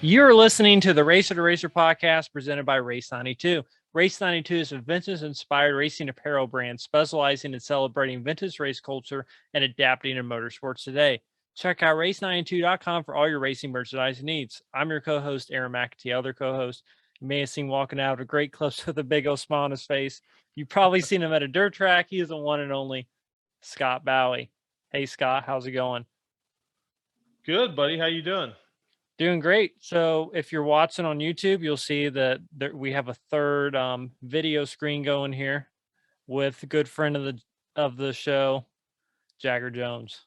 You're listening to the Racer to Racer podcast presented by Race 92. Race 92 is a vintage-inspired racing apparel brand specializing in celebrating vintage race culture and adapting to motorsports today. Check out race92.com for all your racing merchandise needs. I'm your co-host, Aaron McAtee. Other co-host, you may have seen walking out of a great clips with a big old smile on his face. You've probably seen him at a dirt track. He is the one and only Scott Bowie. Hey, Scott, how's it going? Good, buddy. How you doing? Doing great. So if you're watching on YouTube, you'll see that we have a third video screen going here with a good friend of the show, Jagger Jones.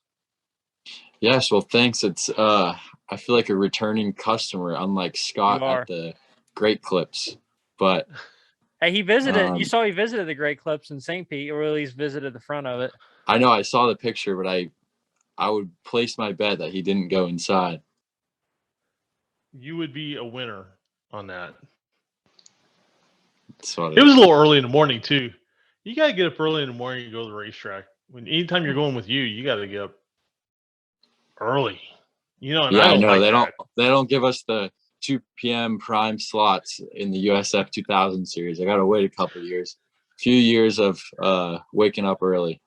Yes, well, thanks. It's I feel like a returning customer, unlike Scott at the Great Clips. But hey, he visited. You saw he visited the Great Clips in St. Pete, or at least visited the front of it. I know. I saw the picture, but I would place my bet that he didn't go inside. You would be a winner on that. It was a little early in the morning too. You gotta get up early in the morning and go to the racetrack. Anytime you're going with you gotta get up early. You know, and yeah, I know they don't give us the 2 p.m. prime slots in the USF 2000 series. I gotta wait a couple of years, few years of waking up early,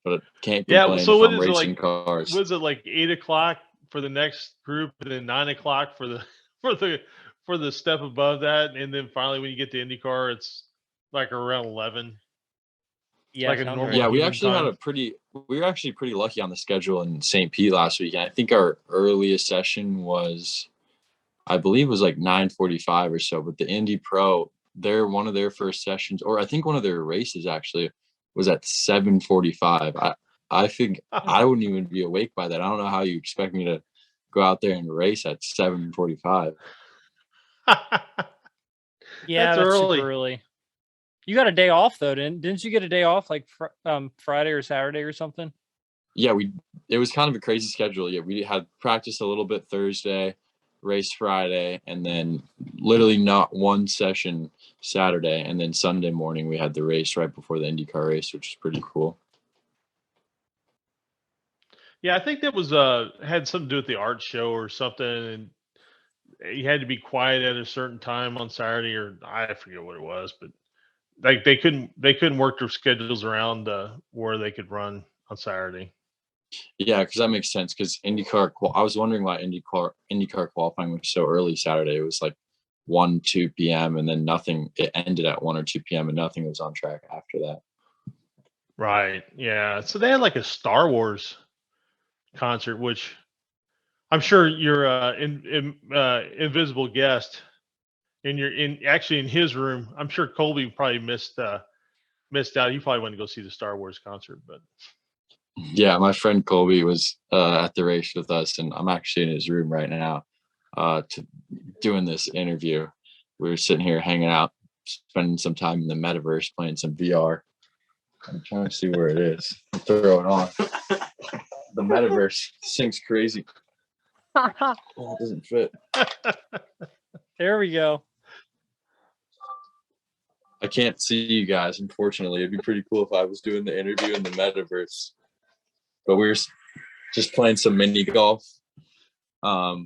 but can't complain. So what is it like? Cars. Was it like 8 o'clock for the next group, and then 9 o'clock for the step above that, and then finally when you get to IndyCar, it's like around 11. Yeah, like a normal. Yeah, we were actually pretty lucky on the schedule in St. Pete last weekend. I think our earliest session was, I believe, was like 9:45 or so. But the Indy Pro, one of their first sessions, or I think one of their races actually, was at 7:45. I think I wouldn't even be awake by that. I don't know how you expect me to go out there and race at 7:45. Yeah, that's early. Super early. You got a day off though, didn't you get a day off like Friday or Saturday or something? Yeah, it was kind of a crazy schedule. Yeah, we had practice a little bit Thursday, race Friday, and then literally not one session Saturday, and then Sunday morning we had the race right before the IndyCar race, which is pretty cool. Yeah, I think that was had something to do with the art show or something, and you had to be quiet at a certain time on Saturday, or I forget what it was, but like they couldn't work their schedules around where they could run on Saturday. Yeah, because that makes sense. Because IndyCar, I was wondering why IndyCar qualifying was so early Saturday. It was like 1-2 p.m. and then nothing. It ended at 1 or 2 p.m. and nothing was on track after that. Right. Yeah. So they had like a Star Wars concert, which I'm sure your invisible guest in his room. I'm sure Colby probably missed out. He probably went to go see the Star Wars concert, but yeah, my friend Colby was at the race with us, and I'm actually in his room right now doing this interview. We were sitting here hanging out, spending some time in the metaverse, playing some VR. I'm trying to see where it is. Throw it on. The metaverse syncs crazy. Oh, it doesn't fit. There we go. I can't see you guys, unfortunately. It'd be pretty cool if I was doing the interview in the metaverse. But we were just playing some mini golf. I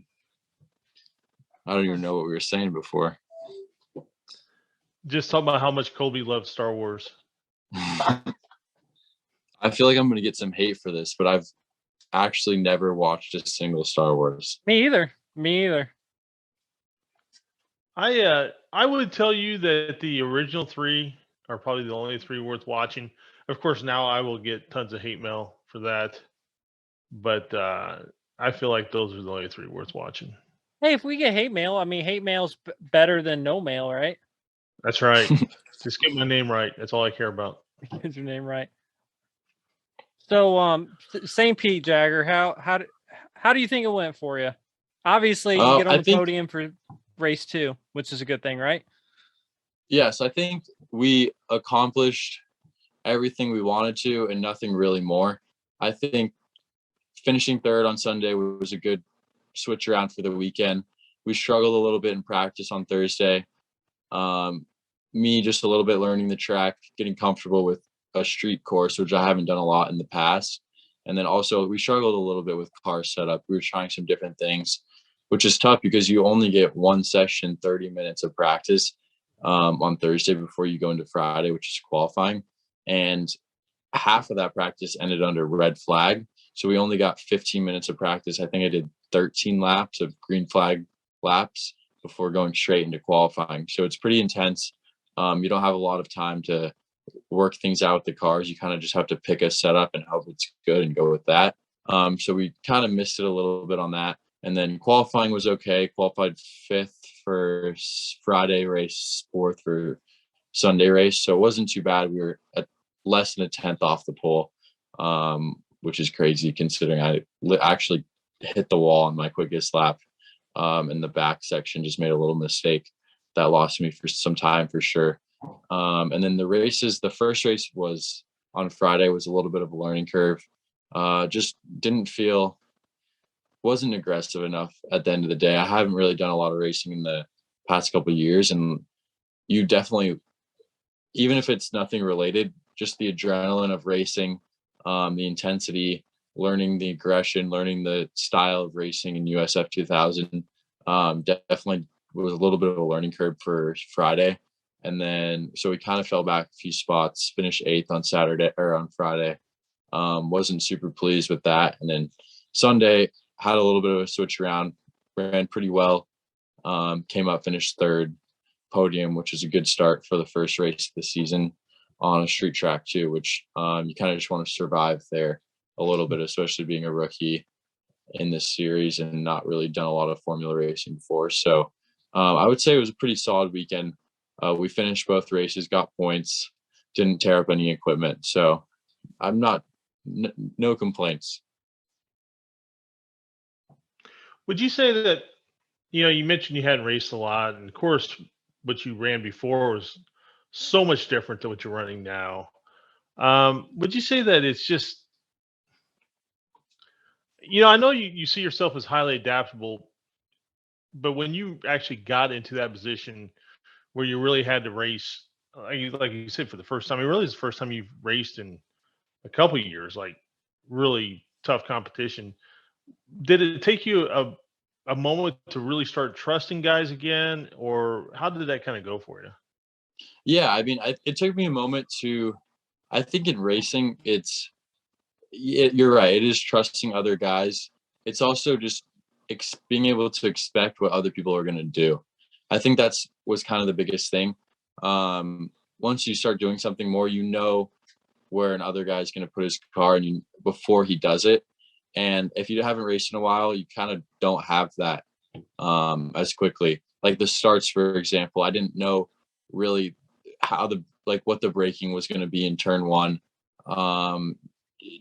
don't even know what we were saying before. Just talking about how much Colby loves Star Wars. I feel like I'm going to get some hate for this, but I've actually never watched a single Star Wars. Me either. I would tell you that the original 3 are probably the only 3 worth watching. Of course, now I will get tons of hate mail for that, but I feel like those are the only 3 worth watching. Hey, if we get hate mail, I mean, hate mail's better than no mail, right? That's right. Just get my name right. That's all I care about. Get your name right. So, St. Pete, Jagger, how do you think it went for you? Obviously, you get on the podium for race 2, which is a good thing, right? Yes, I think we accomplished everything we wanted to and nothing really more. I think finishing third on Sunday was a good switch around for the weekend. We struggled a little bit in practice on Thursday. Me just a little bit learning the track, getting comfortable with a street course, which I haven't done a lot in the past. And then also we struggled a little bit with car setup. We were trying some different things. which is tough because you only get one session, 30 minutes of practice on Thursday before you go into Friday, which is qualifying. And half of that practice ended under red flag. So we only got 15 minutes of practice. I think I did 13 laps of green flag laps before going straight into qualifying. So it's pretty intense. You don't have a lot of time to work things out with the cars. You kind of just have to pick a setup and hope it's good and go with that. So we kind of missed it a little bit on that. And then qualifying was okay. Qualified 5th for Friday race, 4th for Sunday race. So it wasn't too bad. We were at less than a 10th off the pole, which is crazy considering I actually hit the wall on my quickest lap in the back section, just made a little mistake that lost me for some time for sure. And then the races, the first race was on Friday, was a little bit of a learning curve. Just wasn't aggressive enough at the end of the day. I haven't really done a lot of racing in the past couple of years, and you definitely, even if it's nothing related, just the adrenaline of racing, the intensity, learning the aggression, learning the style of racing in USF 2000, definitely was a little bit of a learning curve for Friday. And then, so we kind of fell back a few spots, finished 8th on Saturday or on Friday. Wasn't super pleased with that. And then Sunday had a little bit of a switch around, ran pretty well. Came up, finished 3rd, podium, which is a good start for the first race of the season on a street track too, which you kind of just want to survive there a little bit, especially being a rookie in this series and not really done a lot of formula racing before. So I would say it was a pretty solid weekend. We finished both races, got points, didn't tear up any equipment. So I'm no complaints. Would you say that, you mentioned you hadn't raced a lot, and of course, what you ran before was so much different than what you're running now. Would you say that it's just, I know you see yourself as highly adaptable, but when you actually got into that position where you really had to race, like you said, for the first time, it really is the first time you've raced in a couple of years, like really tough competition. Did it take you a moment to really start trusting guys again, or how did that kind of go for you? Yeah, I mean, it took me a moment I think in racing, you're right. It is trusting other guys. It's also just being able to expect what other people are going to do. I think was kind of the biggest thing. Once you start doing something more, where another guy's going to put his car and before he does it. And if you haven't raced in a while, you kind of don't have that as quickly. Like the starts, for example, I didn't know really what the braking was going to be in turn 1.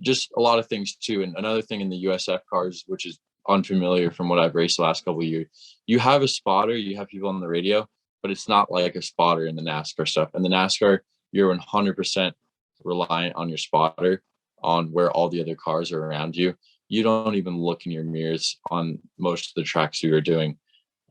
Just a lot of things too. And another thing in the USF cars, which is unfamiliar from what I've raced the last couple of years, you have a spotter, you have people on the radio, but it's not like a spotter in the NASCAR stuff. In the NASCAR, you're 100% reliant on your spotter on where all the other cars are around you. You don't even look in your mirrors on most of the tracks you're doing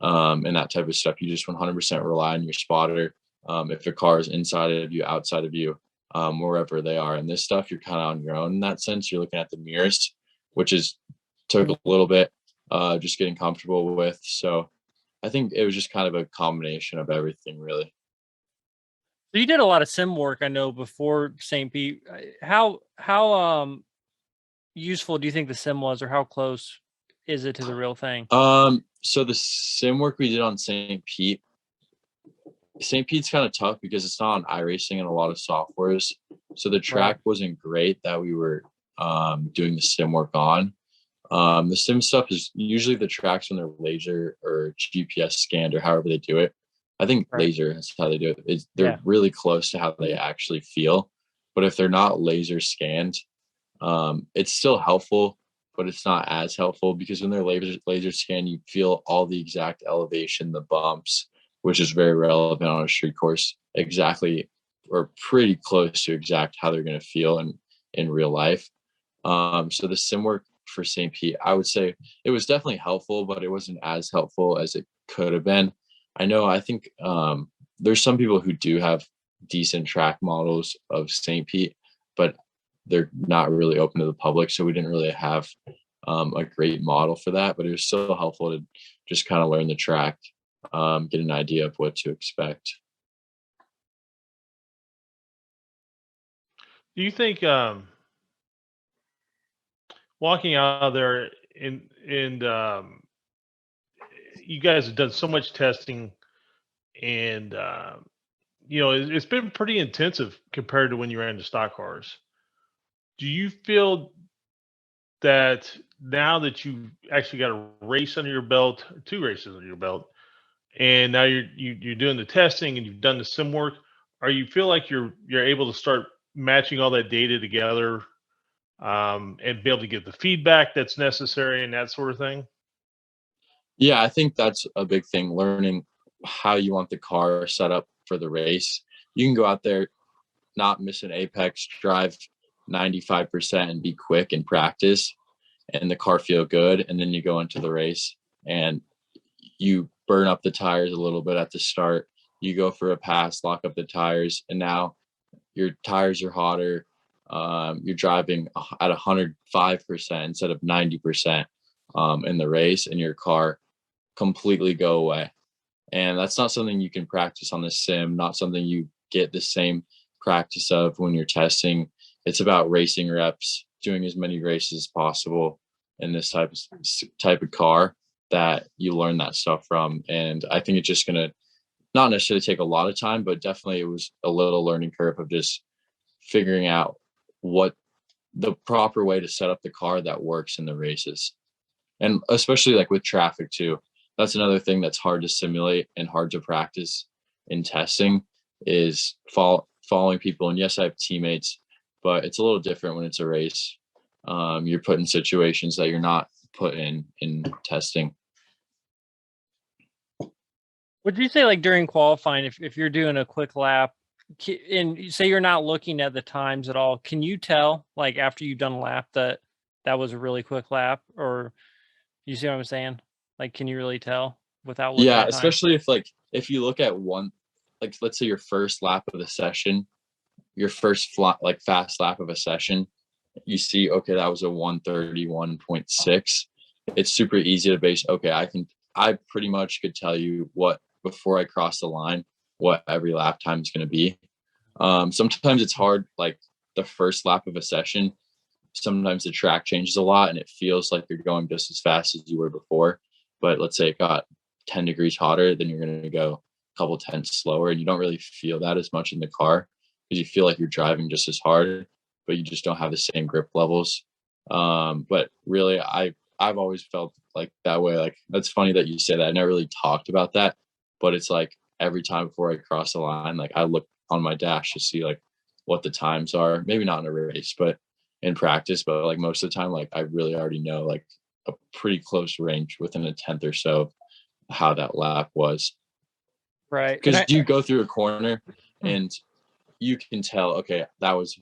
and that type of stuff. You just 100% rely on your spotter. If a car is inside of you, outside of you, wherever they are. And this stuff, you're kind of on your own in that sense. You're looking at the mirrors, which took a little bit just getting comfortable with. So I think it was just kind of a combination of everything, really. So you did a lot of sim work, I know, before St. Pete. How useful do you think the sim was, or how close is it to the real thing? So the sim work we did on St. Pete's kind of tough because it's not on iRacing and a lot of softwares. So the track wasn't great that we were doing the sim work on. The sim stuff is usually the tracks when they're laser or GPS scanned or however they do it. I think laser is how they do it. They're really close to how they actually feel. But if they're not laser scanned, it's still helpful, but it's not as helpful because when they're laser scanned, you feel all the exact elevation, the bumps, which is very relevant on a street course, exactly or pretty close to exact how they're going to feel in real life. So the sim work for St. Pete, I would say it was definitely helpful, but it wasn't as helpful as it could have been. I think there's some people who do have decent track models of St. Pete, but they're not really open to the public. So we didn't really have a great model for that, but it was still helpful to just kind of learn the track, get an idea of what to expect. Do you think walking out there and you guys have done so much testing and it's been pretty intensive compared to when you ran the stock cars. Do you feel that now that you've actually got a race under your belt, or two races under your belt, and now you're doing the testing and you've done the sim work, are you feel like you're able to start matching all that data together and be able to get the feedback that's necessary and that sort of thing? Yeah, I think that's a big thing, learning how you want the car set up for the race. You can go out there, not miss an apex, drive 95% and be quick in practice, and the car feel good. And then you go into the race and you burn up the tires a little bit at the start. You go for a pass, lock up the tires, and now your tires are hotter. You're driving at 105% instead of 90% in the race, and your car completely go away. And that's not something you can practice on the sim, not something you get the same practice of when you're testing. It's about racing reps, doing as many races as possible in this type of car that you learn that stuff from. And I think it's just going to not necessarily take a lot of time, but definitely it was a little learning curve of just figuring out what the proper way to set up the car that works in the races. And especially like with traffic too, that's another thing that's hard to simulate and hard to practice in testing is following people. And yes, I have teammates, but it's a little different when it's a race. You're put in situations that you're not put in testing. Would you say, like, during qualifying, if you're doing a quick lap and you say you're not looking at the times at all, can you tell, like, after you've done a lap that was a really quick lap? Or you see what I'm saying? Like, can you really tell without looking Yeah, at time? especially if you look at one, like let's say your first lap of the session, your first fast lap of a session, you see, okay, that was a 131.6. It's super easy to base, okay, I pretty much could tell you what, before I cross the line, what every lap time is going to be. Sometimes it's hard, like the first lap of a session, sometimes the track changes a lot and it feels like you're going just as fast as you were before. But let's say it got 10 degrees hotter, then you're going to go a couple tenths slower, and you don't really feel that as much in the car because you feel like you're driving just as hard, but you just don't have the same grip levels. But really, I've always felt like that way. Like, that's funny that you say that. I never really talked about that, but it's like every time before I cross the line, like I look on my dash to see like what the times are. Maybe not in a race, but in practice. But like most of the time, like I really already know like a pretty close range within a tenth or so of how that lap was. Right. Because you go through a corner and you can tell, okay, that was,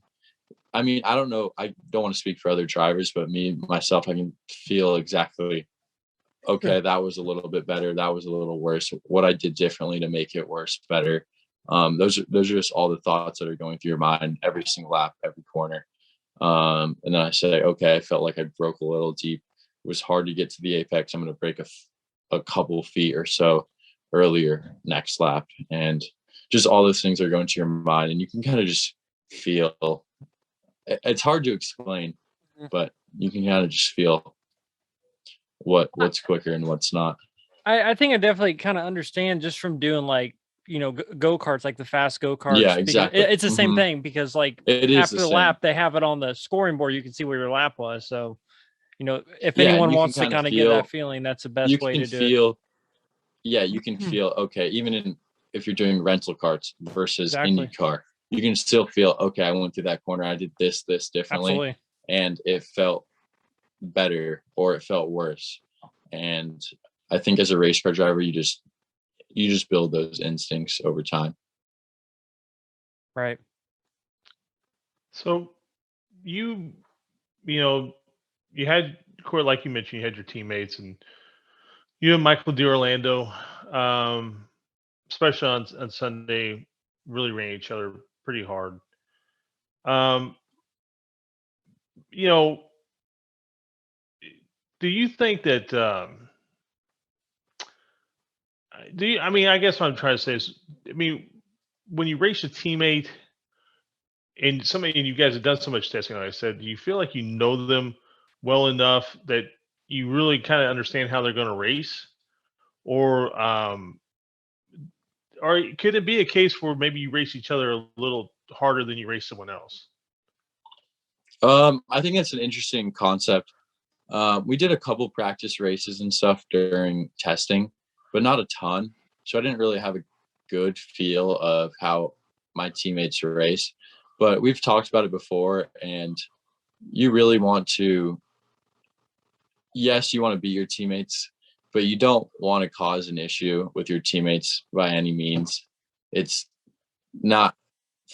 I mean, I don't know, I don't want to speak for other drivers, but myself, I can feel exactly, okay, that was a little bit better, that was a little worse, what I did differently to make it worse, better. Those are just all the thoughts that are going through your mind every single lap, every corner. And then I say, okay, I felt like I broke a little deep. It was hard to get to the apex. I'm going to break a couple feet or so earlier next lap. And just all those things are going to your mind, and you can kind of just feel, it's hard to explain, but you can kind of just feel what's quicker and what's not. I think I definitely kind of understand just from doing like, go-karts, like the fast go-karts. Yeah, exactly. It's the same thing because like after the lap, they have it on the scoring board. You can see where your lap was. So, if anyone wants to kind of get that feeling, that's the best way to do it. Yeah, you can feel, okay, even if you're doing rental karts versus IndyCar, you can still feel, okay, I went through that corner, I did this differently. Absolutely. And it felt better or it felt worse. And I think as a race car driver, you just build those instincts over time. Right. So you had, like you mentioned, you had your teammates, and you and Michael DiOrlando, especially on Sunday, really ran each other pretty hard. Um, do you think that I mean, I guess what I'm trying to say is, I mean, when you race a teammate and you guys have done so much testing, like I said, do you feel like you know them well enough that you really kind of understand how they're going to race? Or could it be a case where maybe you race each other a little harder than you race someone else? I think that's an interesting concept. We did a couple practice races and stuff during testing, but not a ton. So I didn't really have a good feel of how my teammates race. But we've talked about it before, and you really want to, yes, you want to beat your teammates, but you don't want to cause an issue with your teammates by any means. It's not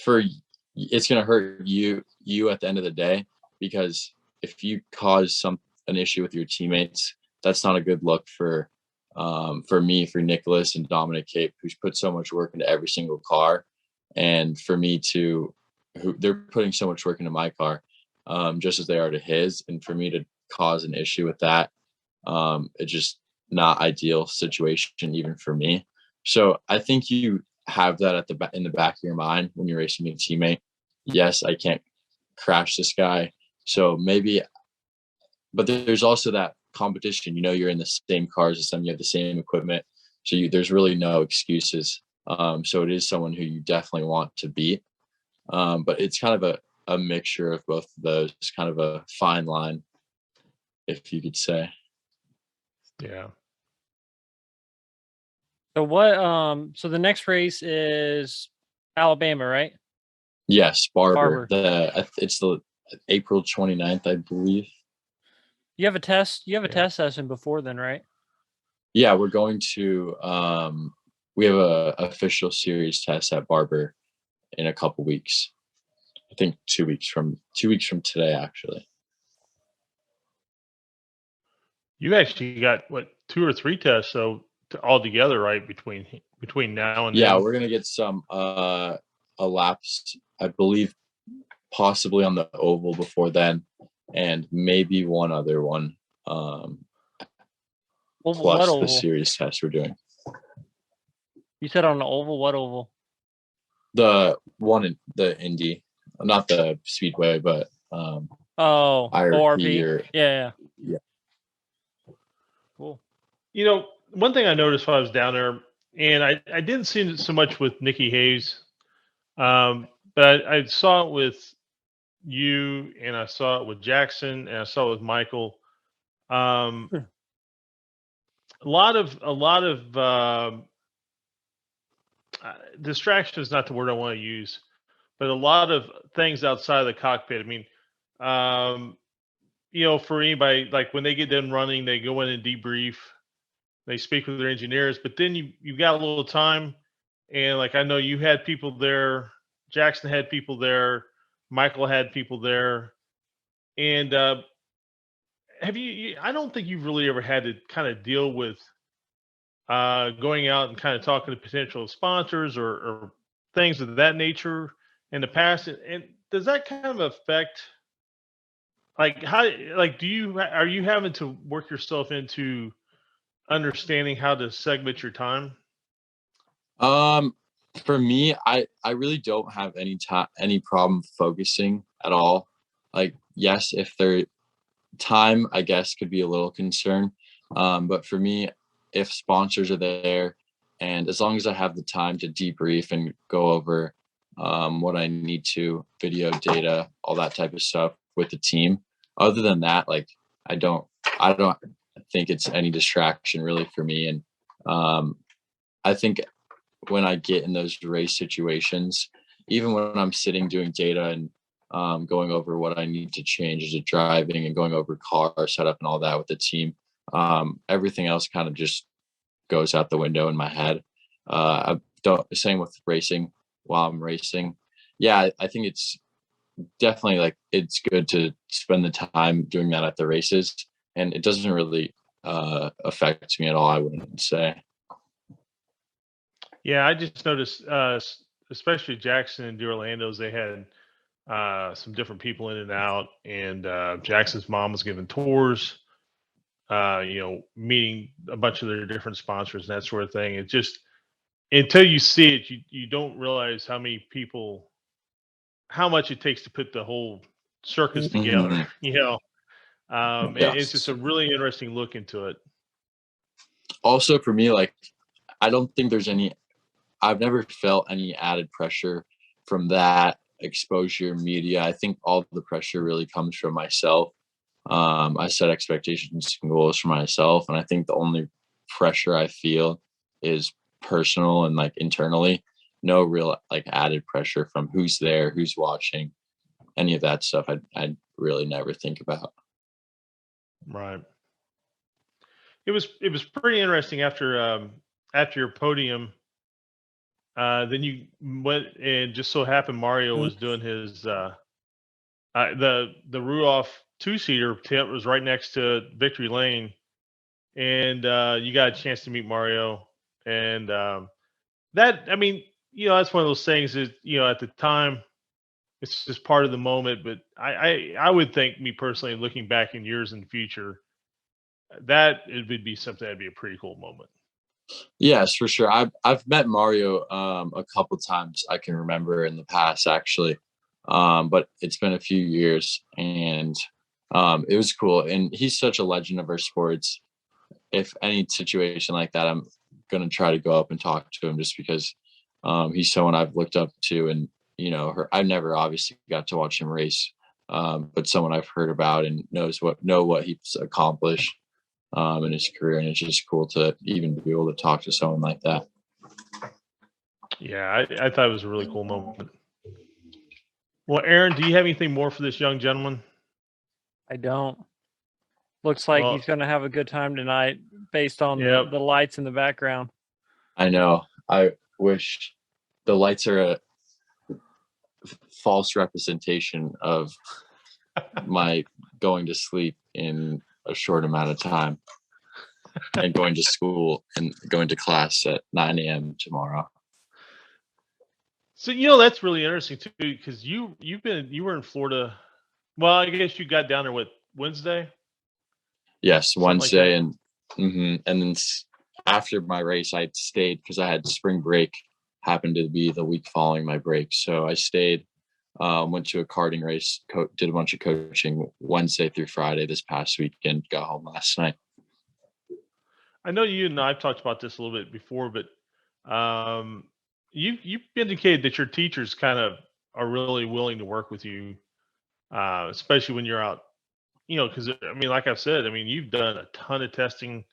for, it's going to hurt you at the end of the day, because if you cause an issue with your teammates, that's not a good look for me, for Nicholas and Dominic Cape, who's put so much work into every single car, and for me to, who they're putting so much work into my car, just as they are to his, and for me to cause an issue with that, it's just not ideal situation even for me. So I think you have that at in the back of your mind when you're racing a teammate. Yes, I can't crash this guy. So maybe, but there's also that competition. You know, you're in the same cars as them, you have the same equipment, so there's really no excuses. So it is someone who you definitely want to beat. But it's kind of a mixture of both of those, kind of a fine line, if you could say. Yeah. So the next race is Alabama, right? Yes, Barber. It's the April 29th, I believe. You have a test test session before then, right? Yeah, we're going to we have a official series test at Barber in a couple weeks. I think 2 weeks from today, actually. You actually got what, 2 or 3 tests all together, right? Between now and yeah, then. we're gonna get some laps, I believe, possibly on the oval before then, and maybe one other one. Plus the series test we're doing. You said on the oval. What oval? The one in the Indy, not the Speedway, but ORP. Yeah. Cool. You know, one thing I noticed while I was down there, and I didn't see it so much with Nikki Hayes, but I saw it with you, and I saw it with Jackson, and I saw it with Michael. A lot of distraction is not the word I want to use, but a lot of things outside of the cockpit. I mean, you know, for anybody, like when they get done running, they go in and debrief. They speak with their engineers, but then you got a little time, and like I know you had people there, Jackson had people there, Michael had people there, and have you? I don't think you've really ever had to kind of deal with going out and kind of talking to potential sponsors or things of that nature in the past, and does that kind of affect? Like how? Like, are you having to work yourself into understanding how to segment your time? For me, I really don't have any problem focusing at all. Like, yes, if their time, I guess, could be a little concern. But for me, if sponsors are there, and as long as I have the time to debrief and go over what I need to, video, data, all that type of stuff with the team. Other than that, like I don't think it's any distraction really for me. And I think when I get in those race situations, even when I'm sitting doing data and going over what I need to change as a driving and going over car setup and all that with the team, everything else kind of just goes out the window in my head. I don't, same with racing while I'm racing. Yeah, I think it's definitely like it's good to spend the time doing that at the races, and it doesn't really affect me at all, I wouldn't say. Yeah, I just noticed, especially Jackson and Orlando's, they had some different people in and out, and Jackson's mom was giving tours, meeting a bunch of their different sponsors and that sort of thing. It just, until you see it, you don't realize how much it takes to put the whole circus together. Mhm. It's just Yes. a really interesting look into it. Also for me, like, I don't think I've never felt any added pressure from that exposure media. I think all the pressure really comes from myself. I set expectations and goals for myself, and I think the only pressure I feel is personal and like internally. No real like added pressure from who's there, who's watching, any of that stuff. I really never think about. Right. It was pretty interesting after your podium. Then you went and just so happened Mario was doing his the Rudolph two-seater tip was right next to Victory Lane, and you got a chance to meet Mario. And that, I mean, that's one of those things that at the time it's just part of the moment. But I would think, me personally, looking back in years in the future, that it would be something that'd be a pretty cool moment. Yes, for sure. I've met Mario a couple times I can remember in the past actually. But it's been a few years, and it was cool. And he's such a legend of our sports. If any situation like that, I'm gonna try to go up and talk to him just because he's someone I've looked up to, and I never obviously got to watch him race, but someone I've heard about and know what he's accomplished in his career, and it's just cool to even be able to talk to someone like that. Yeah, I thought it was a really cool moment. Well, Aaron, do you have anything more for this young gentleman? I don't. Looks like Well, he's going to have a good time tonight based on Yep. the lights in the background. I know. I wish the lights are a false representation of my going to sleep in a short amount of time and going to school and going to class at 9 a.m. tomorrow. So that's really interesting too, because you were in Florida. Well, I guess you got down there with Wednesday. Yes, Something like Wednesday, and then after my race, I stayed because I had spring break. Happened to be the week following my break, so I stayed. Went to a karting race, did a bunch of coaching Wednesday through Friday this past weekend. Got home last night. I know you and I've talked about this a little bit before, but you've indicated that your teachers kind of are really willing to work with you, especially when you're out. Because I mean, like I've said, I mean, you've done a ton of testing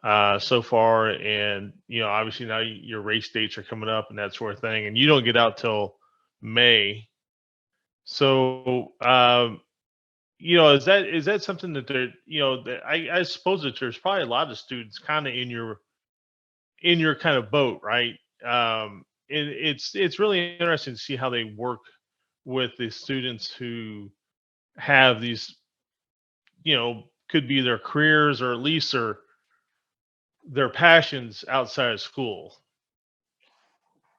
so far, and obviously now your race dates are coming up and that sort of thing, and you don't get out till May. So, is that something that they're, that I suppose that there's probably a lot of students kind of in your kind of boat, right? And it's really interesting to see how they work with the students who have these, could be their careers or at least their passions outside of school.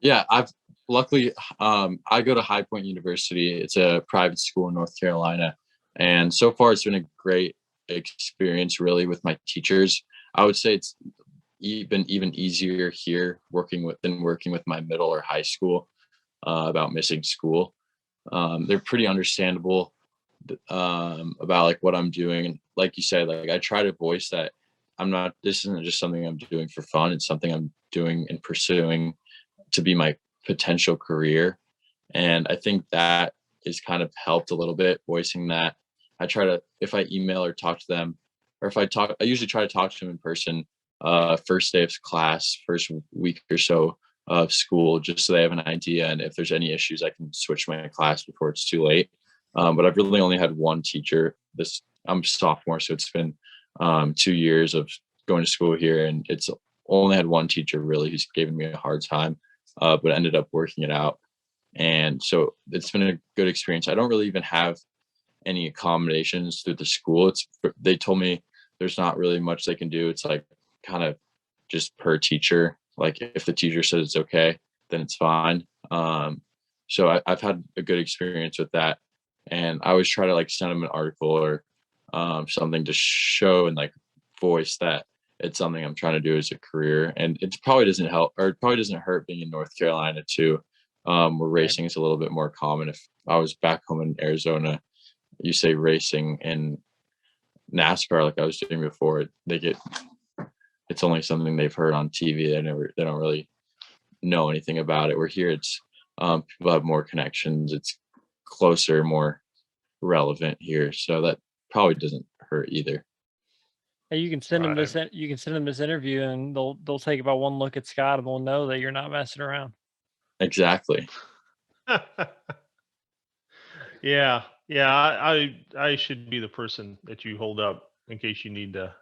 Yeah, I've luckily I go to High Point University. It's a private school in North Carolina, and so far it's been a great experience really with my teachers. I would say it's even easier here working with my middle or high school about missing school. They're pretty understandable about like what I'm doing, and like you said, like I try to voice that this isn't just something I'm doing for fun. It's something I'm doing and pursuing to be my potential career. And I think that is kind of helped a little bit voicing that. I try to, if I email or talk to them, or if I usually try to talk to them in person, first day of class, first week or so of school, just so they have an idea. And if there's any issues, I can switch my class before it's too late. But I've really only had one teacher. I'm a sophomore, so it's been 2 years of going to school here, and it's only had one teacher really who's given me a hard time, but ended up working it out. And so it's been a good experience. I don't really even have any accommodations through the school. They told me there's not really much they can do. It's like kind of just per teacher. Like if the teacher says it's okay, then it's fine. So I've had a good experience with that. And I always try to like send them an article or something to show and like voice that it's something I'm trying to do as a career. And it probably doesn't help, or it probably doesn't hurt being in North Carolina too, where racing is a little bit more common. If I was back home in Arizona, you say racing and NASCAR, like I was doing before, it's only something they've heard on TV. They don't really know anything about it. Where here, it's people have more connections. It's closer, more relevant here, so that probably doesn't hurt either. Hey, you can send them this. You can send them this interview, and they'll take about one look at Scott, and they'll know that you're not messing around. Exactly. Yeah. I should be the person that you hold up in case you need to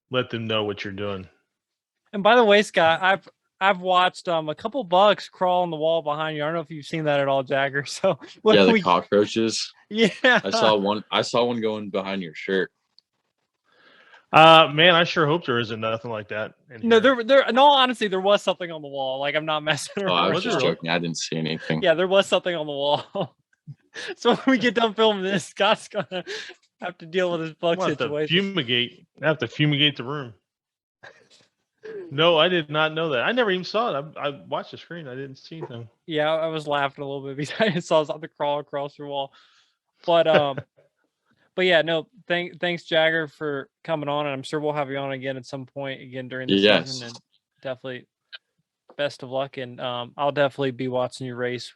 let them know what you're doing. And by the way, Scott, I've watched a couple bugs crawl on the wall behind you. I don't know if you've seen that at all, Jagger. So yeah, the cockroaches. Yeah, I saw one going behind your shirt. Man, I sure hope there isn't nothing like that. No, there. In all honesty, there was something on the wall. Like, I'm not messing around. Oh, I was just joking. I didn't see anything. Yeah, there was something on the wall. So when we get done filming this, Scott's gonna have to deal with his bug situation. I have to fumigate the room. No, I did not know that. I never even saw it. I watched the screen. I didn't see anything. Yeah, I was laughing a little bit because I saw something crawl across your wall. But but yeah, no, thanks Jagger for coming on, and I'm sure we'll have you on again at some point again during the season, and definitely best of luck. And I'll definitely be watching your race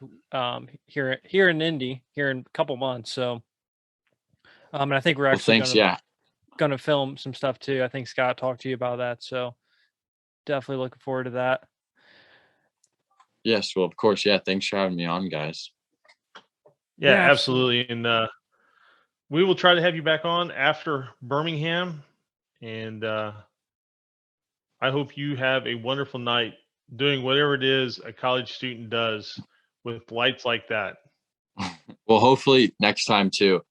here in Indy here in a couple months. So and I think we're actually gonna film some stuff too. I think Scott talked to you about that, so definitely looking forward to that. Yes, well, of course, yeah. Thanks for having me on, guys. Yeah, absolutely. And we will try to have you back on after Birmingham. And I hope you have a wonderful night doing whatever it is a college student does with lights like that. Well, hopefully next time too.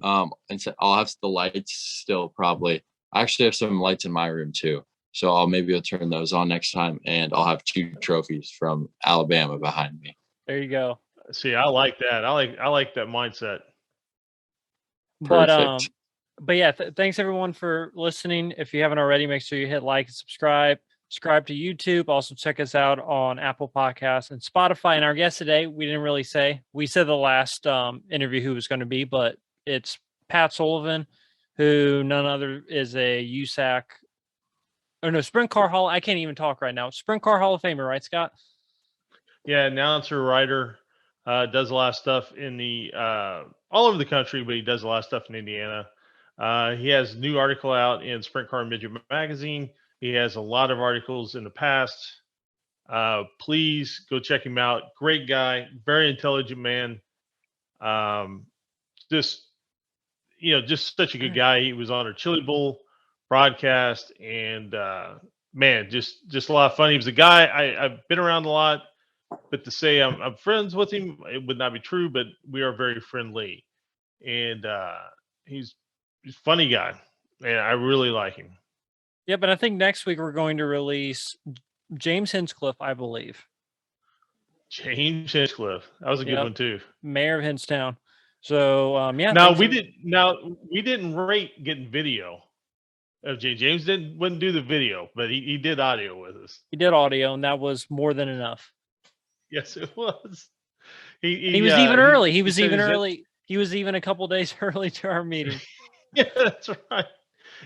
And so I'll have the lights still probably. I actually have some lights in my room too. So I'll turn those on next time, and I'll have 2 trophies from Alabama behind me. There you go. See, I like that. I like that mindset. Perfect. But yeah, thanks everyone for listening. If you haven't already, make sure you hit like and subscribe. Subscribe to YouTube. Also check us out on Apple Podcasts and Spotify. And our guest today, we didn't really say. We said the last interview who was going to be, but it's Pat Sullivan, who none other is a USAC. Oh no, Sprint Car Hall. I can't even talk right now. Sprint Car Hall of Famer, right, Scott? Yeah, announcer, writer, does a lot of stuff in the all over the country, but he does a lot of stuff in Indiana. He has a new article out in Sprint Car Midget Magazine. He has a lot of articles in the past. Please go check him out. Great guy, very intelligent man. Just such a good guy. He was on our Chili Bowl broadcast, and man, just a lot of fun. He was a guy I've been around a lot, but to say I'm friends with him, it would not be true, but we are very friendly. And he's a funny guy, and I really like him. Yeah, but I think next week we're going to release James Hinchcliffe, I believe. James Hinchcliffe. That was a good one too. Mayor of Hintstown. So yeah. Now we didn't rate getting video of James. James wouldn't do the video, but he did audio with us. He did audio, and that was more than enough. Yes, it was. He was even early. He was even early. He was even a couple days early to our meeting. Yeah, that's right.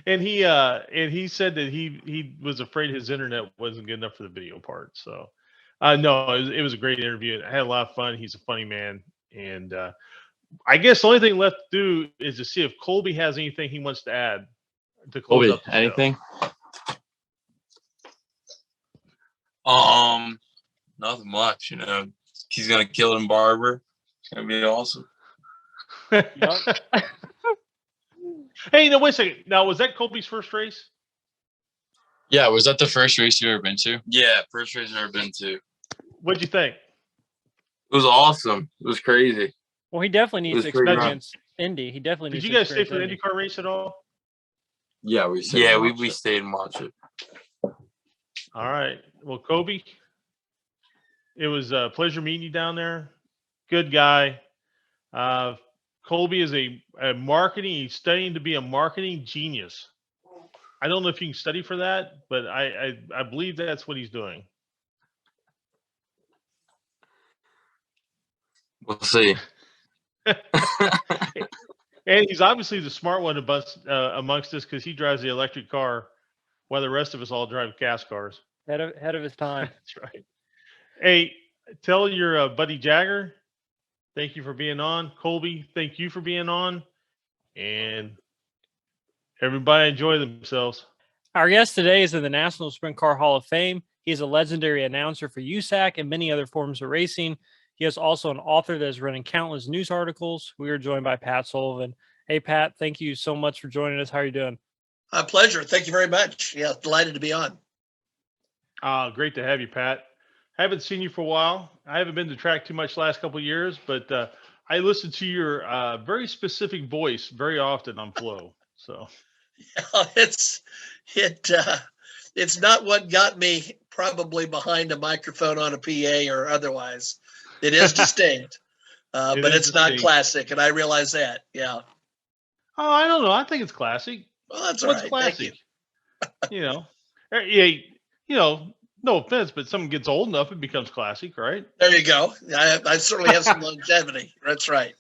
And he said that he was afraid his internet wasn't good enough for the video part. So no, it was a great interview. I had a lot of fun. He's a funny man. And I guess the only thing left to do is to see if Colby has anything he wants to add to close up the anything? Show. Nothing much, He's gonna kill it in Barber. It's gonna be awesome. Hey, no, wait a second. Now, was that Colby's first race? Yeah, was that the first race you ever been to? Yeah, first race I've ever been to. What'd you think? It was awesome. It was crazy. Well, he definitely needs to experience Indy. He definitely needs. Did you guys stay for the IndyCar race at all? Yeah, we stayed and watched it. All right. Well, Kobe, it was a pleasure meeting you down there. Good guy. Colby is a marketing. He's studying to be a marketing genius. I don't know if you can study for that, but I believe that's what he's doing. We'll see. And he's obviously the smart one amongst us because he drives the electric car while the rest of us all drive gas cars. Ahead of his time. That's right. Hey, tell your buddy Jagger, thank you for being on. Colby, thank you for being on. And everybody enjoy themselves. Our guest today is in the National Sprint Car Hall of Fame. He is a legendary announcer for USAC and many other forms of racing. He is also an author that has written countless news articles. We are joined by Pat Sullivan. Hey, Pat, thank you so much for joining us. How are you doing? A pleasure. Thank you very much. Yeah, delighted to be on. Great to have you, Pat. Haven't seen you for a while. I haven't been to track too much last couple of years, but I listen to your very specific voice very often on Flo. So Yeah, it's not what got me probably behind a microphone on a PA or otherwise. It is distinct, but it's not classic, and I realize that. Yeah. Oh, I don't know. I think it's classic. Well, that's all What's right. classic? Thank you. Yeah, no offense, but someone gets old enough, it becomes classic, right? There you go. I certainly have some longevity. That's right.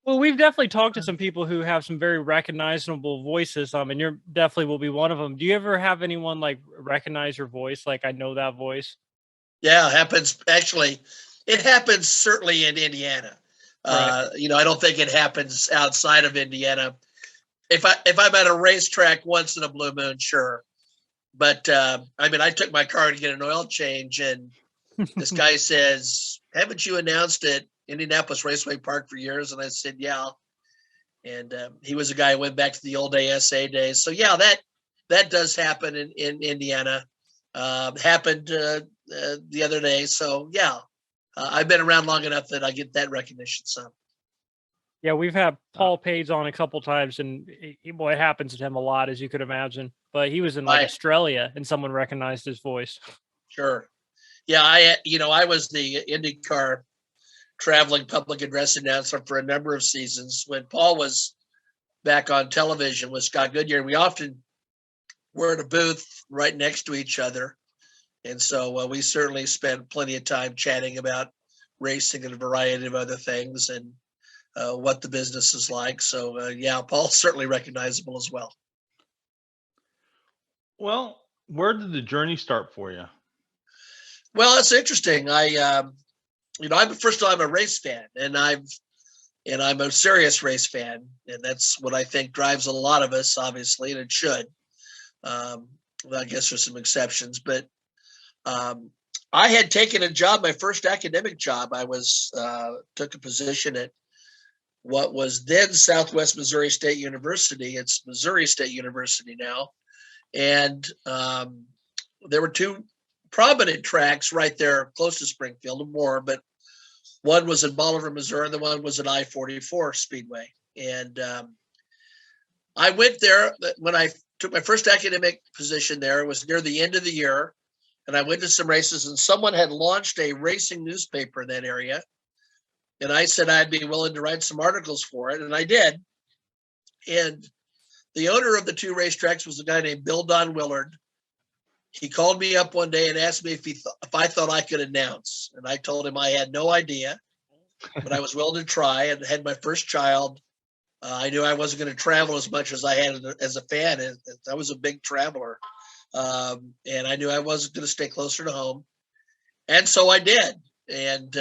Well, we've definitely talked to some people who have some very recognizable voices. And you're definitely will be one of them. Do you ever have anyone like recognize your voice? Like, I know that voice. Yeah, it happens. Actually, it happens certainly in Indiana. Right. I don't think it happens outside of Indiana. If I'm at a racetrack once in a blue moon, sure. But I took my car to get an oil change, and this guy says, "Haven't you announced at Indianapolis Raceway Park for years?" And I said, "Yeah." And he was a guy who went back to the old ASA days. So yeah, that does happen in Indiana. Happened the other day. So yeah, I've been around long enough that I get that recognition. So Yeah, we've had Paul Page on a couple times, and it happens to him a lot, as you could imagine. But he was in Right. Australia, and someone recognized his voice. sure. Yeah, I was the IndyCar traveling public address announcer for a number of seasons when Paul was back on television with Scott Goodyear. We often were at a booth right next to each other. And so we certainly spent plenty of time chatting about racing and a variety of other things and what the business is like. So, yeah, Paul's certainly recognizable as well. Well, where did the journey start for you? Well, it's interesting. First of all, I'm a race fan, and I'm a serious race fan, and that's what I think drives a lot of us, obviously, and it should. I guess there's some exceptions, but I had taken a job, my first academic job. I took a position at what was then Southwest Missouri State University. It's Missouri State University now, and there were two prominent tracks right there close to Springfield, and more, but one was in Bolivar, Missouri, and the one was at I-44 Speedway. And I went there when I took my first academic position there. It was near the end of the year, and I went to some races, and someone had launched a racing newspaper in that area. And I said I'd be willing to write some articles for it, and I did. And the owner of the two racetracks was a guy named Bill Don Willard. He called me up one day and asked me if I thought I could announce. And I told him I had no idea, but I was willing to try, and had my first child. I knew I wasn't going to travel as much as I had as a fan. I was a big traveler. And I knew I wasn't going to stay closer to home. And so I did. And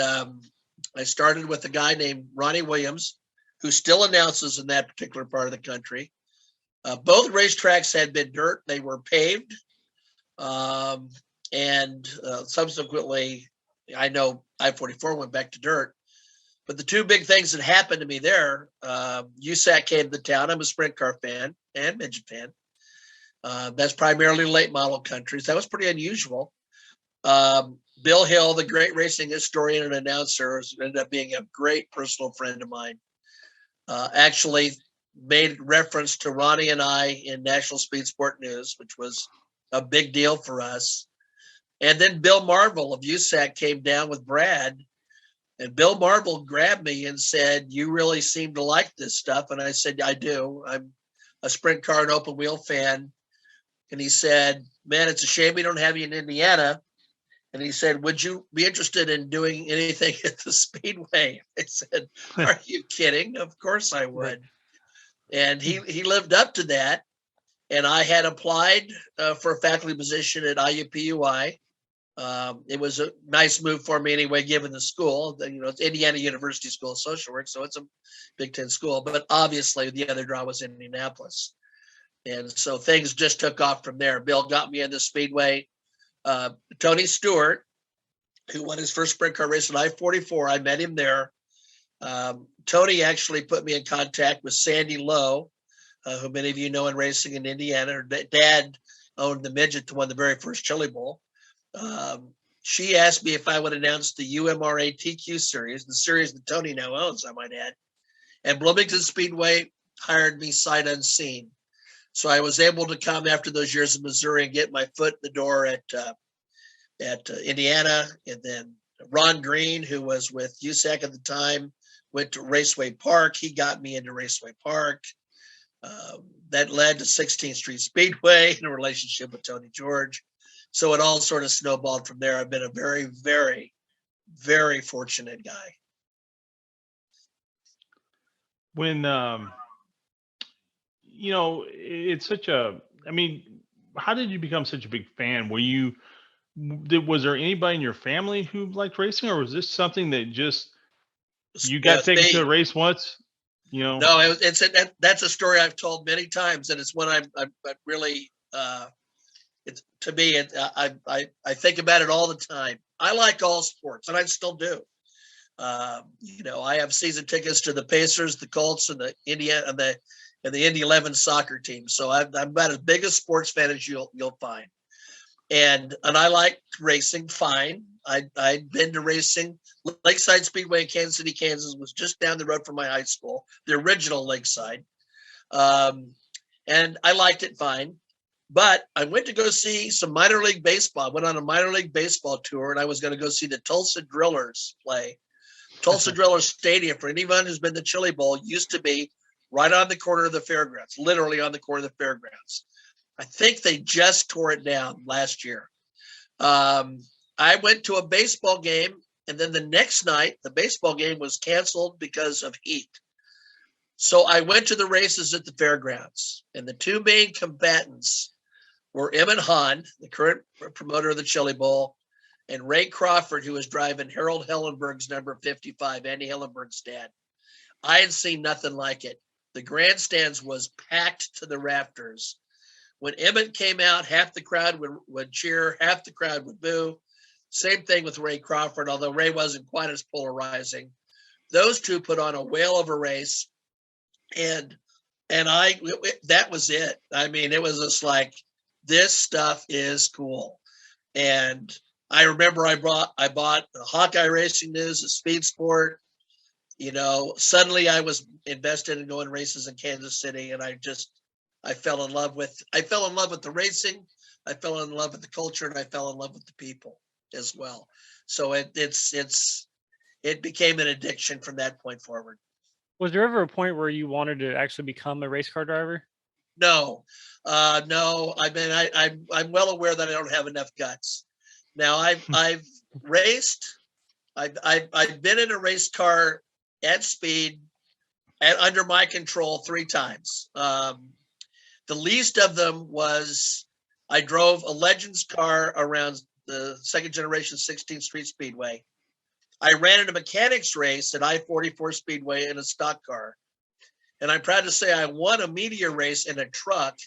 I started with a guy named Ronnie Williams, who still announces in that particular part of the country. Both racetracks had been dirt. They were paved. And subsequently, I know I-44 went back to dirt. But the two big things that happened to me there, USAC came to town. I'm a sprint car fan and midget fan. That's primarily late model countries. That was pretty unusual. Bill Hill, the great racing historian and announcer, ended up being a great personal friend of mine. Actually made reference to Ronnie and I in National Speed Sport News, which was a big deal for us. And then Bill Marvel of USAC came down with Brad, and Bill Marvel grabbed me and said, "You really seem to like this stuff." And I said, "I do. a sprint car and open wheel fan. And he said, man, it's a shame we don't have you in Indiana. And he said, would you be interested in doing anything at the Speedway? I said, are you kidding? Of course I would. And he lived up to that. And I had applied for a faculty position at IUPUI. It was a nice move for me anyway, given the school. It's Indiana University School of Social Work, so it's a Big Ten school. But obviously, the other draw was Indianapolis. And so things just took off from there. Bill got me in the Speedway. Tony Stewart, who won his first sprint car race at I-44, I met him there. Tony actually put me in contact with Sandy Lowe, who many of you know in racing in Indiana. Her dad owned the midget to win the very first Chili Bowl. She asked me if I would announce the UMRA TQ series, the series that Tony now owns, I might add. And Bloomington Speedway hired me sight unseen. So I was able to come after those years in Missouri and get my foot in the door at Indiana. And then Ron Green, who was with USAC at the time, went to Raceway Park. He got me into Raceway Park. That led to 16th Street Speedway and a relationship with Tony George. So it all sort of snowballed from there. I've been a very, very, very fortunate guy. When, it's such a, I mean, how did you become such a big fan? Was there anybody in your family who liked racing, or was this something that just, you got taken to a race once? No, that's a story I've told many times, and it's one I'm really, to me, I think about it all the time. I like all sports, and I still do. I have season tickets to the Pacers, the Colts, and the Indiana and the Indy 11 soccer team. So I'm about as big a sports fan as you'll find. And I like racing fine. I'd been to racing. Lakeside Speedway in Kansas City, Kansas was just down the road from my high school, the original Lakeside. And I liked it fine. But I went to go see some minor league baseball. I went on a minor league baseball tour, and I was going to go see the Tulsa Drillers play. Tulsa Drillers Stadium, for anyone who's been to Chili Bowl, used to be right on the corner of the fairgrounds, literally on the corner of the fairgrounds. I think they just tore it down last year. I went to a baseball game, and then the next night, the baseball game was canceled because of heat. So I went to the races at the fairgrounds, and the two main combatants were Emmett Hahn, the current promoter of the Chili Bowl, and Ray Crawford, who was driving Harold Hellenberg's number 55, Andy Hellenberg's dad. I had seen nothing like it. The grandstands was packed to the rafters. When Emmett came out, half the crowd would cheer, half the crowd would boo. Same thing with Ray Crawford, although Ray wasn't quite as polarizing. Those two put on a whale of a race, and that was it. I mean, it was just like, this stuff is cool. And I remember I bought the Hawkeye Racing News, the Speed Sport. Suddenly I was invested in going races in Kansas City, and I fell in love with the racing. I fell in love with the culture, and I fell in love with the people as well. So it became an addiction from that point forward. Was there ever a point where you wanted to actually become a race car driver? No. I mean, I'm well aware that I don't have enough guts. Now I've raced. I've been in a race car at speed and under my control 3 times. The least of them was I drove a Legends car around the second generation 16th Street Speedway. I ran in a mechanics race at I-44 Speedway in a stock car. And I'm proud to say I won a meteor race in a truck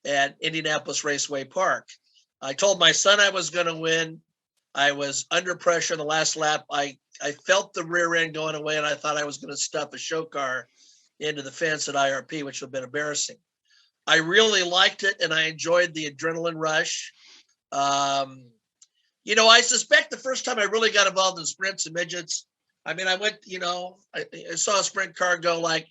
at Indianapolis Raceway Park. I told my son I was going to win. I was under pressure in the last lap. I felt the rear end going away, and I thought I was going to stuff a show car into the fence at IRP, which would have been embarrassing. I really liked it, and I enjoyed the adrenaline rush. I suspect the first time I really got involved in sprints and midgets, I mean, I went, I saw a sprint car go like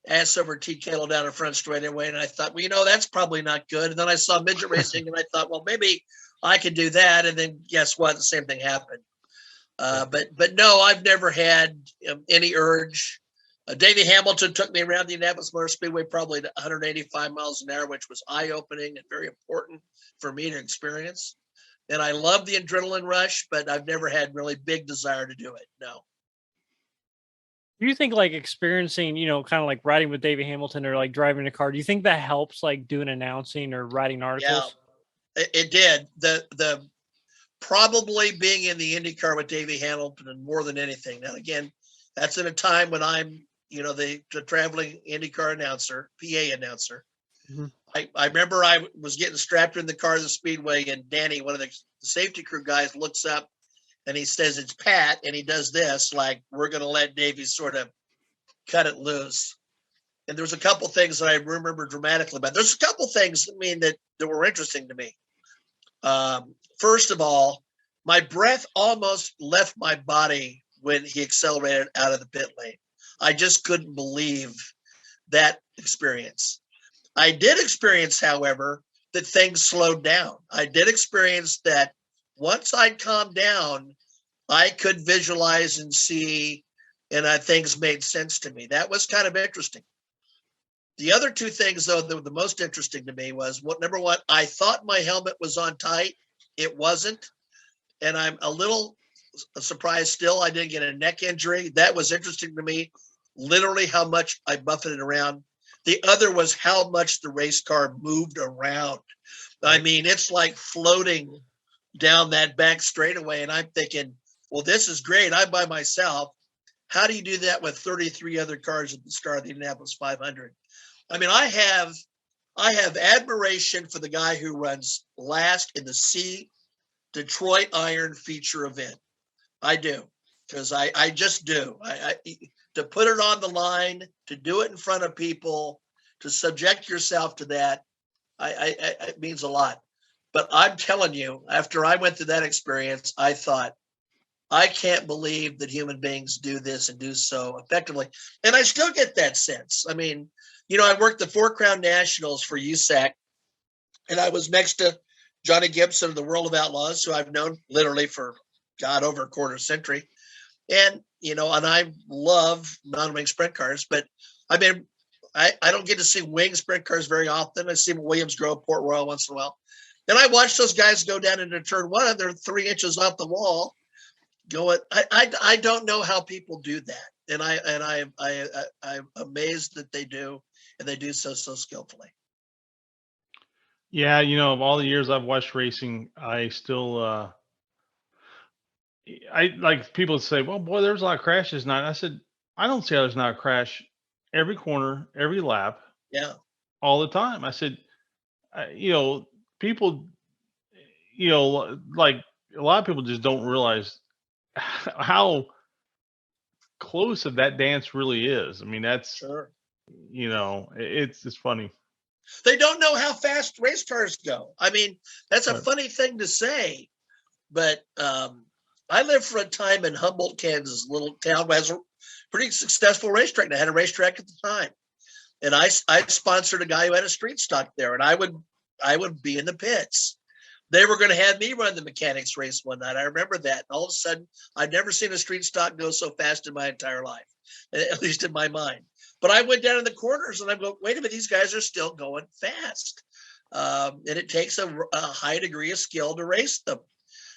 ass over tea kettle down a front straightaway, and I thought, well, that's probably not good. And then I saw midget racing, and I thought, well, maybe I could do that. And then guess what? The same thing happened. But no, I've never had any urge. Davey Hamilton took me around the Indianapolis Motor Speedway probably at 185 miles an hour, which was eye-opening and very important for me to experience. And I love the adrenaline rush, but I've never had really big desire to do it. No. Do you think like experiencing, kind of like riding with David Hamilton or like driving a car, do you think that helps like doing announcing or writing articles? Yeah, it did. The probably being in the IndyCar with Davey Hamilton and more than anything. Now, again, that's at a time when I'm, the traveling IndyCar announcer, PA announcer. Mm-hmm. I remember I was getting strapped in the car at the Speedway, and Danny, one of the safety crew guys, looks up and he says, "It's Pat," and he does this, like, we're going to let Davey sort of cut it loose. And there's a couple things that I remember dramatically about. There's a couple things, that were interesting to me. First of all, my breath almost left my body when he accelerated out of the pit lane. I just couldn't believe that experience. I did experience, however, that things slowed down. I did experience that once I'd calmed down, I could visualize and see, and things made sense to me. That was kind of interesting. The other two things, though, that were the most interesting to me was, number one, I thought my helmet was on tight. It wasn't. And I'm a little surprised still I didn't get a neck injury. That was interesting to me, literally how much I buffeted around. The other was how much the race car moved around. I mean, it's like floating down that back straightaway. And I'm thinking, well, this is great. I'm by myself. How do you do that with 33 other cars at the start of the Indianapolis 500? I mean, I have admiration for the guy who runs last in the C Detroit Iron feature event. I do, because I just do. To put it on the line, to do it in front of people, to subject yourself to that, it means a lot. But I'm telling you, after I went through that experience, I thought, I can't believe that human beings do this and do so effectively. And I still get that sense. I mean, I worked the Four Crown Nationals for USAC, and I was next to Johnny Gibson of the World of Outlaws, who I've known literally for, over a quarter century. And, and I love non-wing sprint cars, but I mean, I don't get to see wing sprint cars very often. I see Williams Grove, Port Royal once in a while. And I watch those guys go down into turn one, and they're 3 inches off the wall. I don't know how people do that, and I'm amazed that they do, and they do so skillfully. Yeah, of all the years I've watched racing, I still I like people say, "Well, boy, there's a lot of crashes tonight." I said, "I don't see how there's not a crash every corner, every lap, Yeah, all the time." I said, people, like a lot of people just don't realize how close of that dance really is. I mean, that's sure. It's funny. They don't know how fast race cars go. I mean, that's a Right. funny thing to say, but I lived for a time in Humboldt, Kansas, a little town that has a pretty successful racetrack. And I had a racetrack at the time, and I sponsored a guy who had a street stock there, and I would be in the pits. They were going to have me run the mechanics race one night. I remember that. And all of a sudden, I'd never seen a street stock go so fast in my entire life, at least in my mind. But I went down in the corners and I go, wait a minute, these guys are still going fast. And it takes a high degree of skill to race them.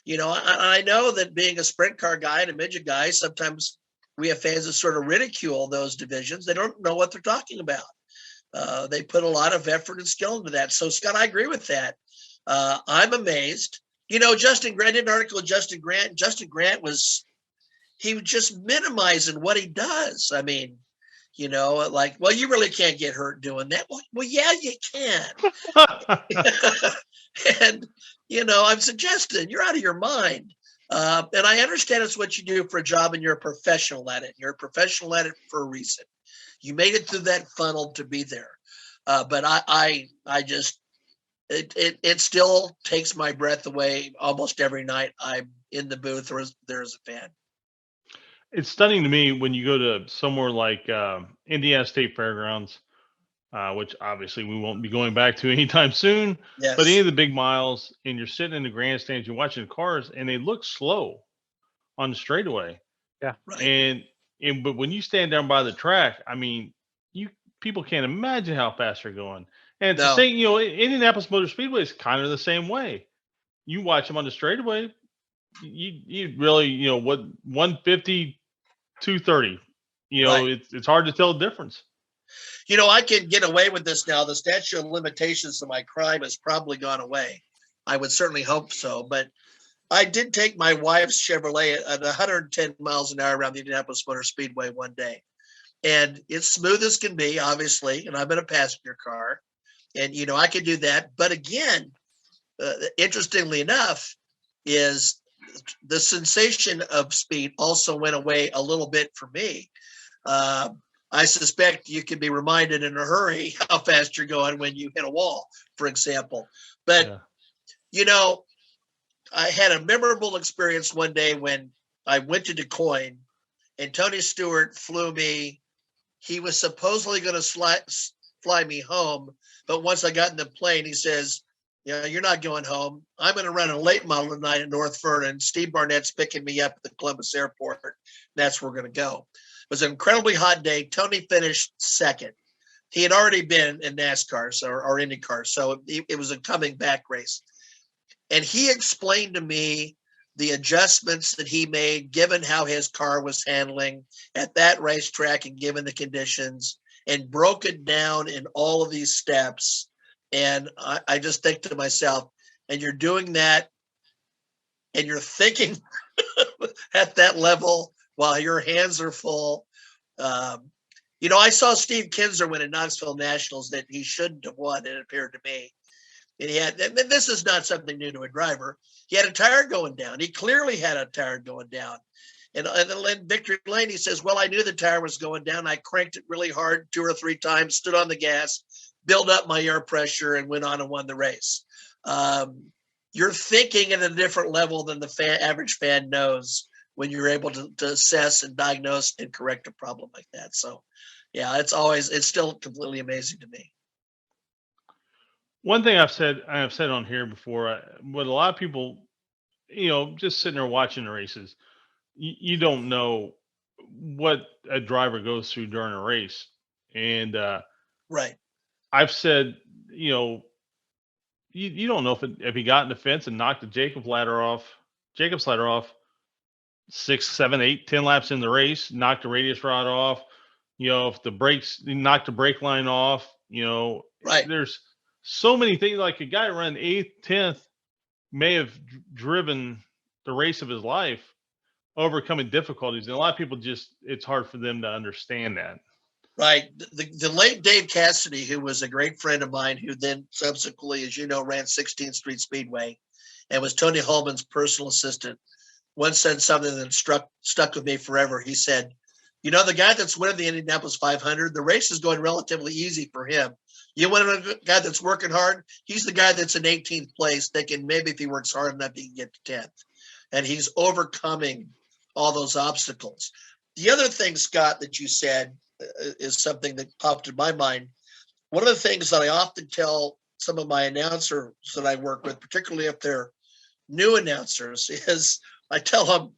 I know that being a sprint car guy and a midget guy, sometimes we have fans that sort of ridicule those divisions. They don't know what they're talking about. They put a lot of effort and skill into that. So, Scott, I agree with that. I'm amazed. Justin Grant did an article with Justin Grant. Justin Grant was just minimizing what he does. I mean, like, well, you really can't get hurt doing that. Well, yeah, you can. And, I'm suggesting you're out of your mind. And I understand it's what you do for a job and you're a professional at it. You're a professional at it for a reason. You made it through that funnel to be there. But I just, it still takes my breath away almost every night I'm in the booth or there's a fan. It's stunning to me when you go to somewhere like Indiana State Fairgrounds, which obviously we won't be going back to anytime soon. Yes. But any of the big miles, and you're sitting in the grandstands, you're watching cars, and they look slow on the straightaway. Yeah. Right. And but when you stand down by the track, I mean, people can't imagine how fast they're going. And it's the No. same, Indianapolis Motor Speedway is kind of the same way. You watch them on the straightaway, you really, what 150, 230. Right. It's hard to tell the difference. I can get away with this now. The statute of limitations of my crime has probably gone away. I would certainly hope so. But I did take my wife's Chevrolet at 110 miles an hour around the Indianapolis Motor Speedway one day. And it's smooth as can be, obviously. And I'm in a passenger car. And, I could do that. But again, interestingly enough, is the sensation of speed also went away a little bit for me. I suspect you can be reminded in a hurry how fast you're going when you hit a wall, for example. But, I had a memorable experience one day when I went to Des Moines and Tony Stewart flew me. He was supposedly going to fly me home. But once I got in the plane, he says, you're not going home. I'm going to run a late model tonight in North Vernon. Steve Barnett's picking me up at the Columbus airport. That's where we're going to go. It was an incredibly hot day. Tony finished second. He had already been in NASCAR or IndyCar, so it was a coming back race. And he explained to me the adjustments that he made, given how his car was handling at that racetrack and given the conditions, and broke it down in all of these steps. And I just think to myself, and you're doing that and you're thinking at that level while your hands are full. I saw Steve Kinser win at Knoxville Nationals that he shouldn't have won, it appeared to me. And this is not something new to a driver. He had a tire going down. He clearly had a tire going down. And then Victory Lane, he says, well, I knew the tire was going down. I cranked it really hard 2 or 3 times, stood on the gas, built up my air pressure, and went on and won the race. You're thinking at a different level than the average fan knows when you're able to assess and diagnose and correct a problem like that. So, yeah, it's still completely amazing to me. One thing I have said on here before, what a lot of people, just sitting there watching the races, you don't know what a driver goes through during a race. And right. I've said, you don't know if he got in the fence and knocked the Jacob's ladder off 6, 7, 8, 10 laps in the race, knocked the radius rod off, if the brakes, knocked the brake line off, right. There's so many things. Like a guy running 8th, 10th may have driven the race of his life, overcoming difficulties. And a lot of people it's hard for them to understand that. Right. The late Dave Cassidy, who was a great friend of mine, who then subsequently, as you know, ran 16th Street Speedway and was Tony Holman's personal assistant, once said something that stuck with me forever. He said, the guy that's winning the Indianapolis 500, the race is going relatively easy for him. You want a guy that's working hard? He's the guy that's in 18th place, thinking maybe if he works hard enough, he can get to 10th. And he's overcoming all those obstacles. The other thing, Scott, that you said is something that popped in my mind. One of the things that I often tell some of my announcers that I work with, particularly if they're new announcers, is I tell them,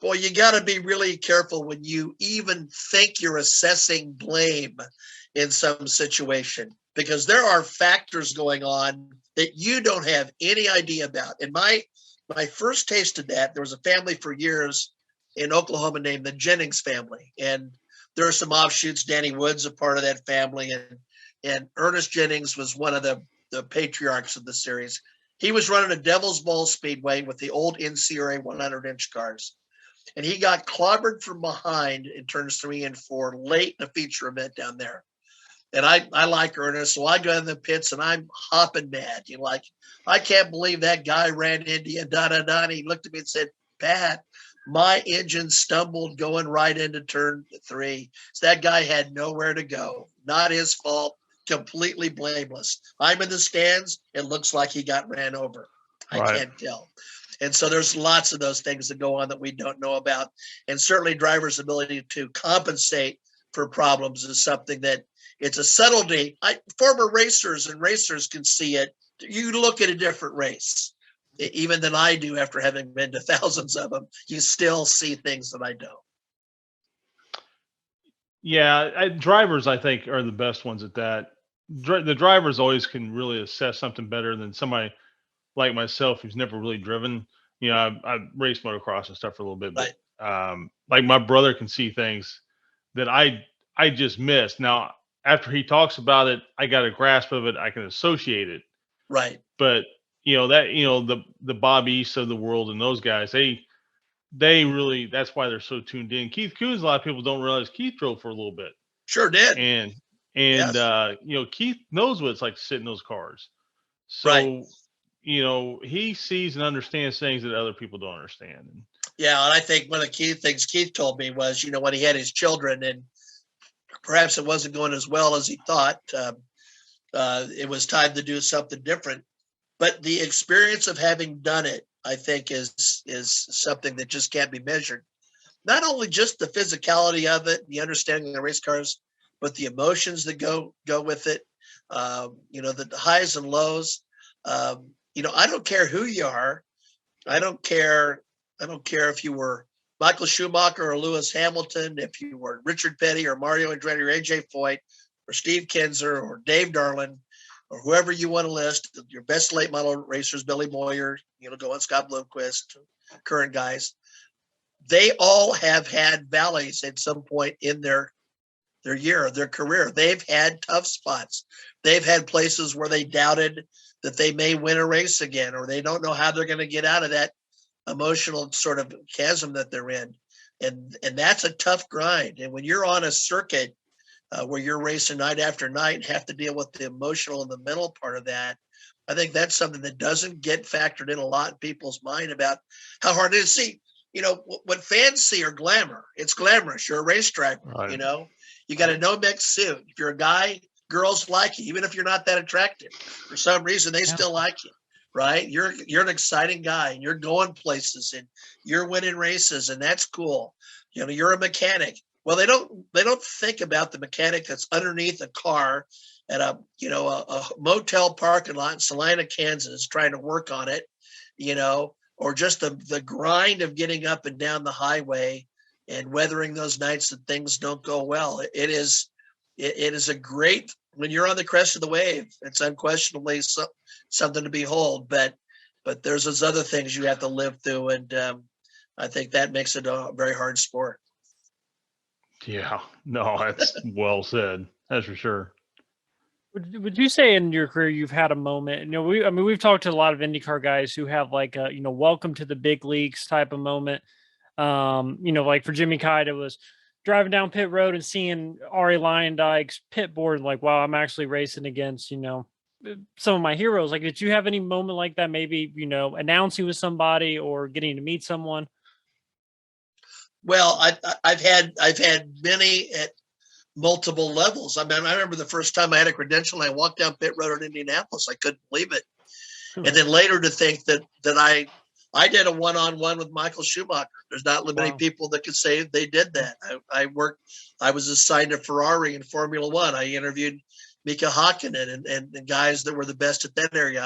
boy, you got to be really careful when you even think you're assessing blame in some situation, because there are factors going on that you don't have any idea about. And my first taste of that, there was a family for years in Oklahoma named the Jennings family. And there are some offshoots. Danny Wood's a part of that family. And Ernest Jennings was one of the patriarchs of the series. He was running a Devil's Bowl Speedway with the old NCRA 100-inch cars. And he got clobbered from behind in turns 3 and 4 late in a feature event down there. And I like Ernest, so I go in the pits and I'm hopping mad. I can't believe that guy ran into you, da-da-da. And he looked at me and said, Pat, my engine stumbled going right into turn 3. So that guy had nowhere to go. Not his fault, completely blameless. I'm in the stands. It looks like he got ran over. I can't tell. And so there's lots of those things that go on that we don't know about. And certainly drivers' ability to compensate for problems is something that it's a subtlety. Former racers can see it. You look at a different race, even than I do after having been to thousands of them. You still see things that I don't. Yeah, drivers I think are the best ones at that. The drivers always can really assess something better than somebody like myself who's never really driven. You know, I've raced motocross and stuff for a little bit, Right. but like my brother can see things that I just missed. Now, after he talks about it, I got a grasp of it. I can associate it. Right. But the Bob East of the world and those guys, they really, that's why they're so tuned in. Keith Coons, a lot of people don't realize Keith drove for a little bit, Sure did. and Yes. Keith knows what it's like to sit in those cars. Right. So he sees and understands things that other people don't understand. Yeah, and I think one of the key things Keith told me was, when he had his children and perhaps it wasn't going as well as he thought, it was time to do something different. But the experience of having done it, I think, is something that just can't be measured. Not only just the physicality of it, the understanding of the race cars, but the emotions that go with it. The highs and lows. I don't care who you are. I don't care if you were Michael Schumacher or Lewis Hamilton, if you were Richard Petty or Mario Andretti or AJ Foyt or Steve Kinzer or Dave Darlin or whoever you want to list, your best late model racers, Billy Moyer, go on Scott Bloomquist, current guys. They all have had valleys at some point in their career. They've had tough spots. They've had places where they doubted that they may win a race again, or they don't know how they're going to get out of that emotional sort of chasm that they're in. And that's a tough grind. And when you're on a circuit where you're racing night after night and have to deal with the emotional and the mental part of that, I think that's something that doesn't get factored in a lot in people's mind about how hard it is. See, what fans see are glamour. It's glamorous. You're a race driver, Right. you got a no-mix suit. If you're a guy, girls like you, even if you're not that attractive. For some reason, they still like you, right? You're an exciting guy, and you're going places, and you're winning races, and that's cool. You're a mechanic. Well, they don't think about the mechanic that's underneath a car at a motel parking lot in Salina, Kansas, trying to work on it, or just the grind of getting up and down the highway and weathering those nights that things don't go well. It is a great, when you're on the crest of the wave, it's unquestionably something to behold, but there's those other things you have to live through. And I think that makes it a very hard sport. Yeah, no, that's well said. That's for sure. Would you say in your career you've had a moment? We've talked to a lot of IndyCar guys who have like a welcome to the big leagues type of moment. Like for Jimmy Kite, it was driving down pit road and seeing Ari Leyendijk's pit board, like, wow, I'm actually racing against some of my heroes. Like, did you have any moment like that? Maybe announcing with somebody or getting to meet someone. Well, I've had many at multiple levels. I mean, I remember the first time I had a credential and I walked down pit road in Indianapolis. I couldn't believe it. And then later to think that I did a one-on-one with Michael Schumacher. There's not many people that could say they did that. I was assigned to Ferrari in Formula One. I interviewed Mika Hakkinen and guys that were the best at that area.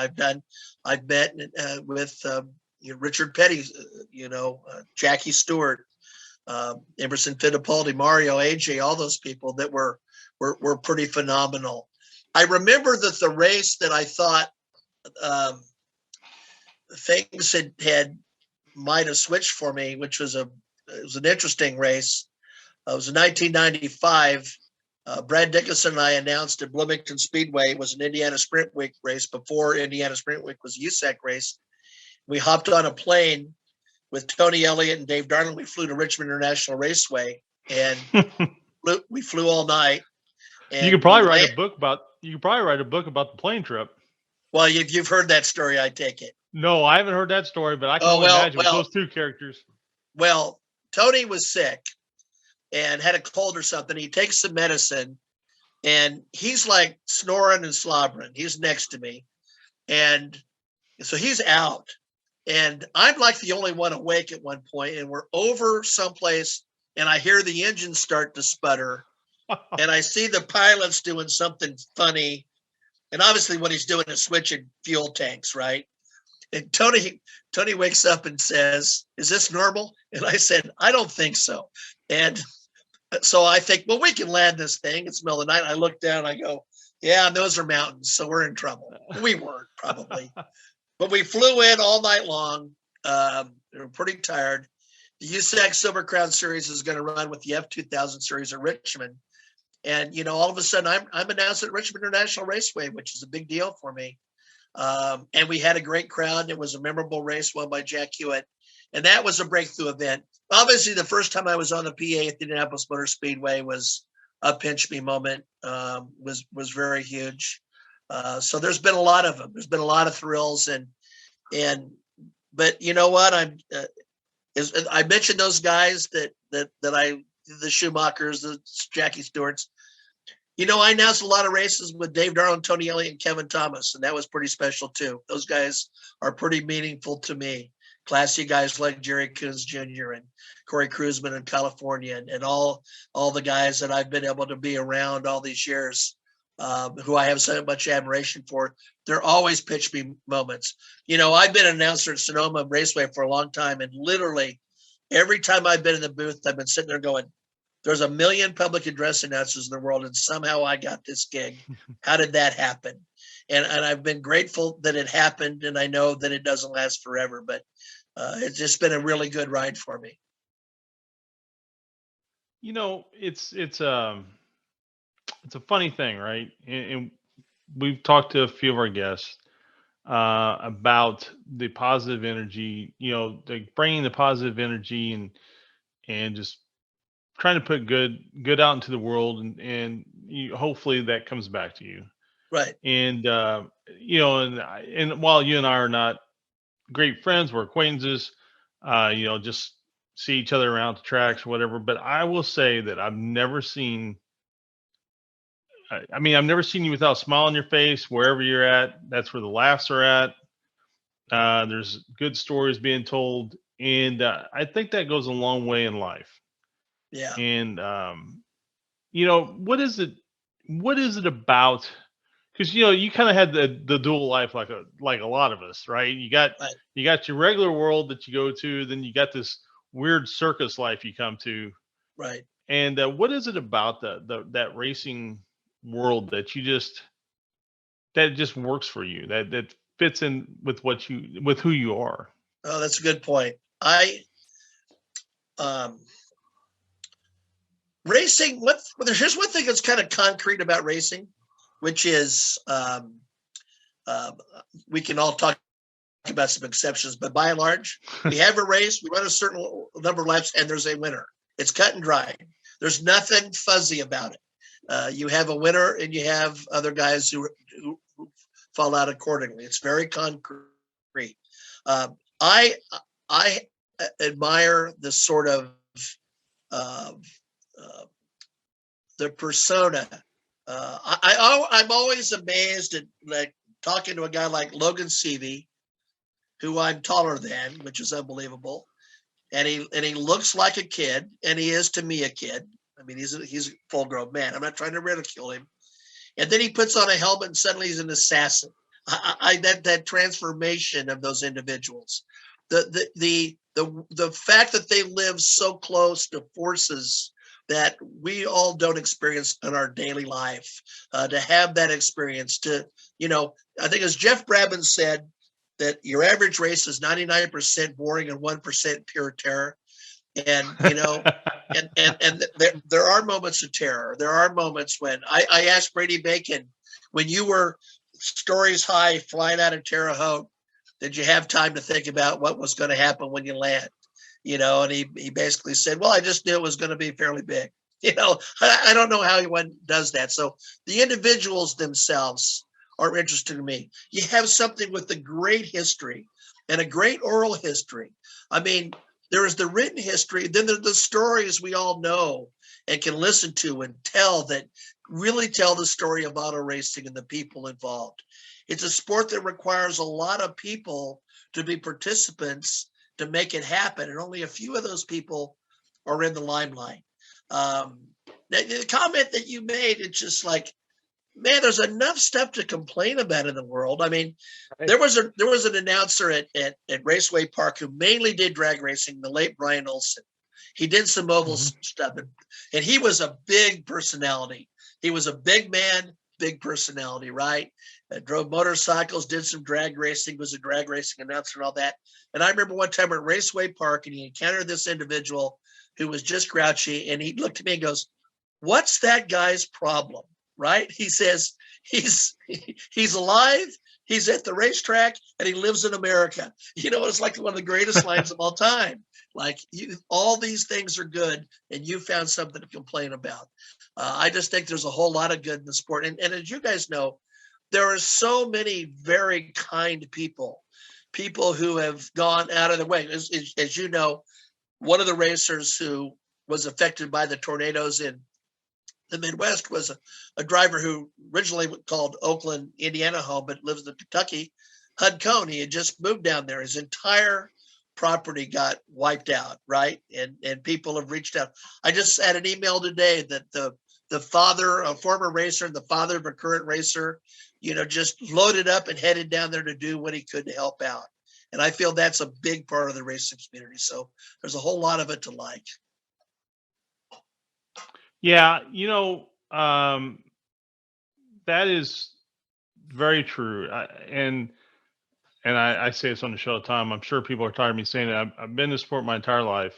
I've met with Richard Petty, Jackie Stewart, Emerson Fittipaldi, Mario, AJ, all those people that were pretty phenomenal. I remember that the race that I thought things might have switched for me, which was it was an interesting race. It was in 1995. Brad Dickinson and I announced at Bloomington Speedway. It was an Indiana Sprint Week race before Indiana Sprint Week was a USAC race. We hopped on a plane with Tony Elliott and Dave Darlin. We flew to Richmond International Raceway, and we flew all night. And you could probably write a book about the plane trip. Well, you've heard that story, I take it. No, I haven't heard that story, but I can only imagine with those two characters. Well, Tony was sick and had a cold or something. He takes some medicine, and he's like snoring and slobbering. He's next to me, and so he's out. And I'm like the only one awake at one point, and we're over someplace, and I hear the engine start to sputter, and I see the pilot's doing something funny. And obviously what he's doing is switching fuel tanks, right? And Tony wakes up and says, "Is this normal?" And I said, "I don't think so." And So I think, well, we can land this thing. It's the middle of the night. I look down, I go, yeah, those are mountains. So we're in trouble. We weren't probably, but we flew in all night long. We were pretty tired. The USAC Silver Crown Series is going to run with the F2000 Series at Richmond. And, all of a sudden I'm announced at Richmond International Raceway, which is a big deal for me. And we had a great crowd. It was a memorable race won by Jack Hewitt. And that was a breakthrough event. Obviously, the first time I was on the PA at the Indianapolis Motor Speedway was a pinch me moment, was very huge. So there's been a lot of them. There's been a lot of thrills. But you know what? I mentioned those guys that the Schumachers, the Jackie Stewarts. I announced a lot of races with Dave Darrell, Tony Elliott, and Kevin Thomas, and that was pretty special too. Those guys are pretty meaningful to me. Classy guys like Jerry Coons Jr. and Corey Cruzman in California, and all the guys that I've been able to be around all these years, who I have so much admiration for. They're always pitch me moments. I've been an announcer at Sonoma Raceway for a long time, and literally every time I've been in the booth, I've been sitting there going, there's a million public address announcers in the world, and somehow I got this gig. How did that happen? And I've been grateful that it happened, and I know that it doesn't last forever, but it's just been a really good ride for me. It's a funny thing, right? And we've talked to a few of our guests about the positive energy, like bringing the positive energy and just trying to put good out into the world, and hopefully that comes back to you. Right. And and while you and I are not great friends, we're acquaintances, just see each other around the tracks or whatever. But I will say that I've never seen you without a smile on your face. Wherever you're at, that's where the laughs are at. There's good stories being told, and I think that goes a long way in life. Yeah. And what is it about? Because you kind of had the dual life like a lot of us, right? You got your regular world that you go to, then you got this weird circus life you come to, right? And what is it about that racing world that just works for you, that fits in with who you are? Oh, that's a good point. Racing. Here's one thing that's kind of concrete about racing, which is we can all talk about some exceptions, but by and large, we have a race, we run a certain number of laps, and there's a winner. It's cut and dry. There's nothing fuzzy about it. You have a winner, and you have other guys who fall out accordingly. It's very concrete. I admire the sort of the persona. I'm always amazed at like talking to a guy like Logan Seavey, who I'm taller than, which is unbelievable. And he looks like a kid, and he is to me a kid. I mean, he's a full-grown man. I'm not trying to ridicule him. And then he puts on a helmet, and suddenly he's an assassin. That transformation of those individuals, the fact that they live so close to forces that we all don't experience in our daily life, to have that experience, I think as Jeff Brabham said, that your average race is 99% boring and 1% pure terror. And, and there are moments of terror. There are moments when I asked Brady Bacon, when you were stories high flying out of Terre Haute, did you have time to think about what was going to happen when you land? And he basically said, well, I just knew it was going to be fairly big. I don't know how anyone does that. So the individuals themselves are interesting to me. You have something with a great history and a great oral history. I mean, there is the written history, then there's the stories we all know and can listen to and tell that really tell the story of auto racing and the people involved. It's a sport that requires a lot of people to be participants to make it happen, and only a few of those people are in the limelight. The comment that you made, it's just like, man, there's enough stuff to complain about in the world. I mean, right. There was an announcer at Raceway Park who mainly did drag racing, the late Brian Olson. He did some oval Mhm. stuff, and he was a big personality. He was a big man, big personality, right? Drove motorcycles, did some drag racing, was a drag racing announcer and all that. And I remember one time at Raceway Park, and he encountered this individual who was just grouchy, and he looked at me and goes, "What's that guy's problem?" Right? He says, he's alive, he's at the racetrack, and he lives in America. You know, it's like one of the greatest lines of all time. Like, all these things are good, and you found something to complain about. I just think there's a whole lot of good in the sport. And as you guys know, there are so many very kind people who have gone out of their way. As you know, one of the racers who was affected by the tornadoes in the Midwest was a driver who originally called Oakland, Indiana home, but lives in Kentucky, Hud Cone. He had just moved down there. His entire property got wiped out, right? And people have reached out. I just had an email today that the father, a former racer, and the father of a current racer, just loaded up and headed down there to do what he could to help out. And I feel that's a big part of the racing community. So there's a whole lot of it to like. Yeah, that is very true. And I say this on the show all the time. I'm sure people are tired of me saying it. I've been in sport my entire life.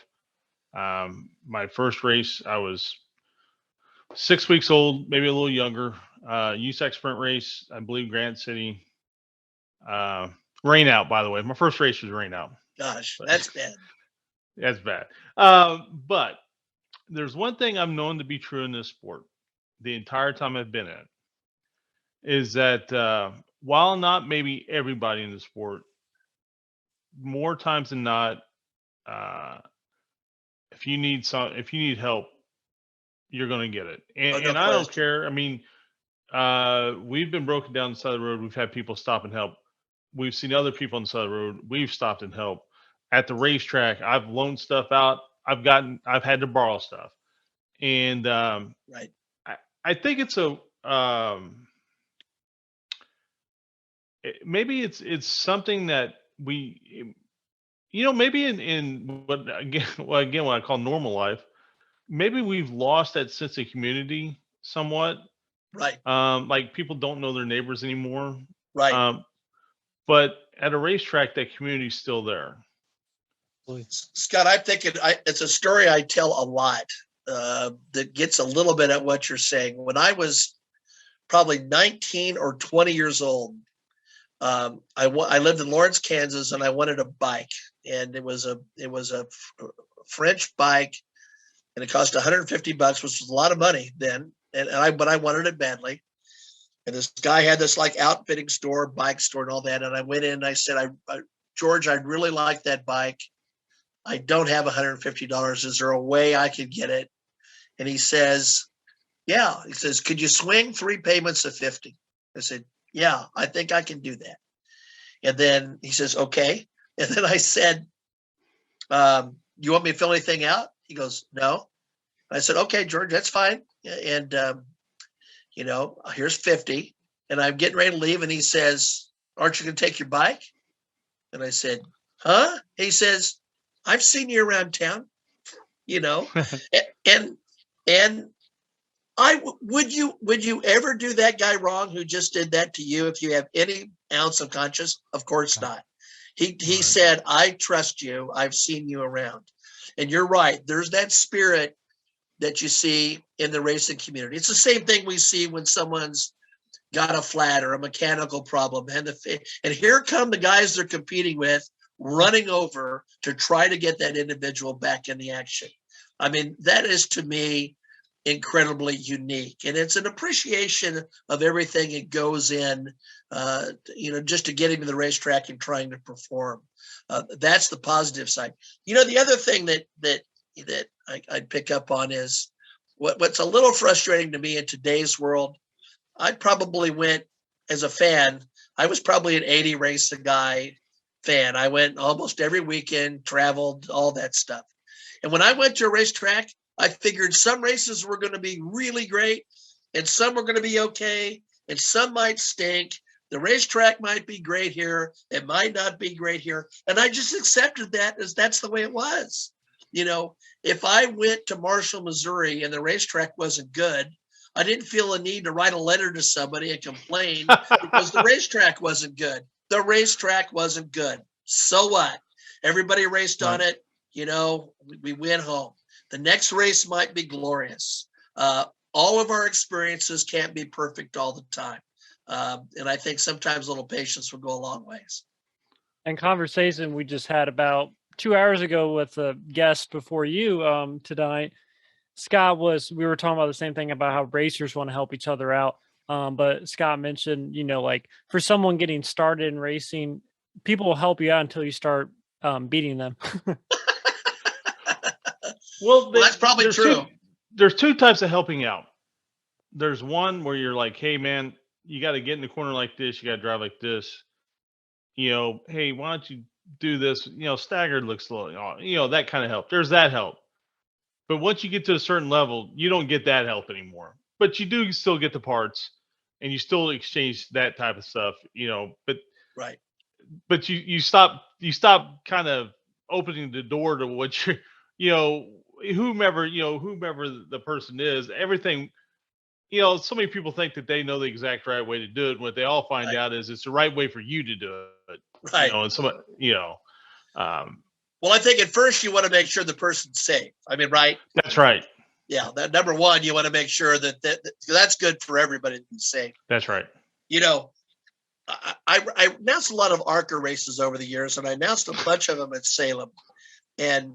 My first race, I was 6 weeks old, maybe a little younger. USAC sprint race, I believe Grant City. Rain out, by the way. My first race was rain out. Gosh, that's bad. That's bad. But there's one thing I've known to be true in this sport the entire time I've been in it, is that while not maybe everybody in the sport, more times than not, if you need help, you're going to get it. And I don't care. I mean, we've been broken down the side of the road. We've had people stop and help. We've seen other people on the side of the road. We've stopped and helped. At the racetrack, I've loaned stuff out. I've had to borrow stuff. And right. I think it's maybe it's something that we, maybe in what I call normal life, maybe we've lost that sense of community somewhat. Right. Like people don't know their neighbors anymore. Right. But at a racetrack, that community's still there. Scott, I'm thinking it's a story I tell a lot that gets a little bit at what you're saying. When I was probably 19 or 20 years old, I lived in Lawrence, Kansas, and I wanted a bike, and it was a French bike, and it cost $150, which was a lot of money then. But I wanted it badly. And this guy had this like outfitting store, bike store, and all that. And I went in and I said, George, I'd really like that bike. I don't have $150. Is there a way I could get it? And he says, yeah. He says, could you swing 3 payments of 50? I said, yeah, I think I can do that. And then he says, okay. And then I said, you want me to fill anything out? He goes, no. I said, okay, George, that's fine. And, here's 50. And I'm getting ready to leave. And he says, aren't you going to take your bike? And I said, huh? He says, I've seen you around town, and would you ever do that guy wrong who just did that to you if you have any ounce of conscience? Of course not. He said, I trust you. I've seen you around. And you're right. There's that spirit that you see in the racing community. It's the same thing we see when someone's got a flat or a mechanical problem. And here come the guys they're competing with running over to try to get that individual back in the action. I mean, that is to me incredibly unique, and it's an appreciation of everything that goes in, just to get him to the racetrack and trying to perform. That's the positive side. The other thing that I'd pick up on is what's a little frustrating to me in today's world. I probably went as a fan. I was probably an 80 race a guy fan. I went almost every weekend, traveled, all that stuff. And when I went to a racetrack, I figured some races were going to be really great and some were going to be okay and some might stink. The racetrack might be great here. It might not be great here. And I just accepted that as that's the way it was. if I went to Marshall, Missouri and the racetrack wasn't good, I didn't feel a need to write a letter to somebody and complain because the racetrack wasn't good. The racetrack wasn't good. So what? Everybody raced on it. We went home. The next race might be glorious. All of our experiences can't be perfect all the time. And I think sometimes a little patience will go a long ways. And conversation we just had about 2 hours ago with a guest before you tonight, Scott, we were talking about the same thing about how racers want to help each other out. But Scott mentioned, like for someone getting started in racing, people will help you out until you start beating them. Well, that's probably true. There's two types of helping out. There's one where you're like, hey, man, you got to get in the corner like this. You got to drive like this. Hey, why don't you do this? Staggered looks low. That kind of help. There's that help. But once you get to a certain level, you don't get that help anymore. But you do still get the parts, and you still exchange that type of stuff. But right. But you stop kind of opening the door to what whomever the person is. Everything. So many people think that they know the exact right way to do it. And what they all find out is it's the right way for you to do it. Right. And somebody, well, I think at first you want to make sure the person's safe. I mean, right? That's right. Yeah. That number one, you want to make sure that that's good for everybody to be safe. That's right. I announced a lot of ARCA races over the years, and I announced a bunch of them at Salem. And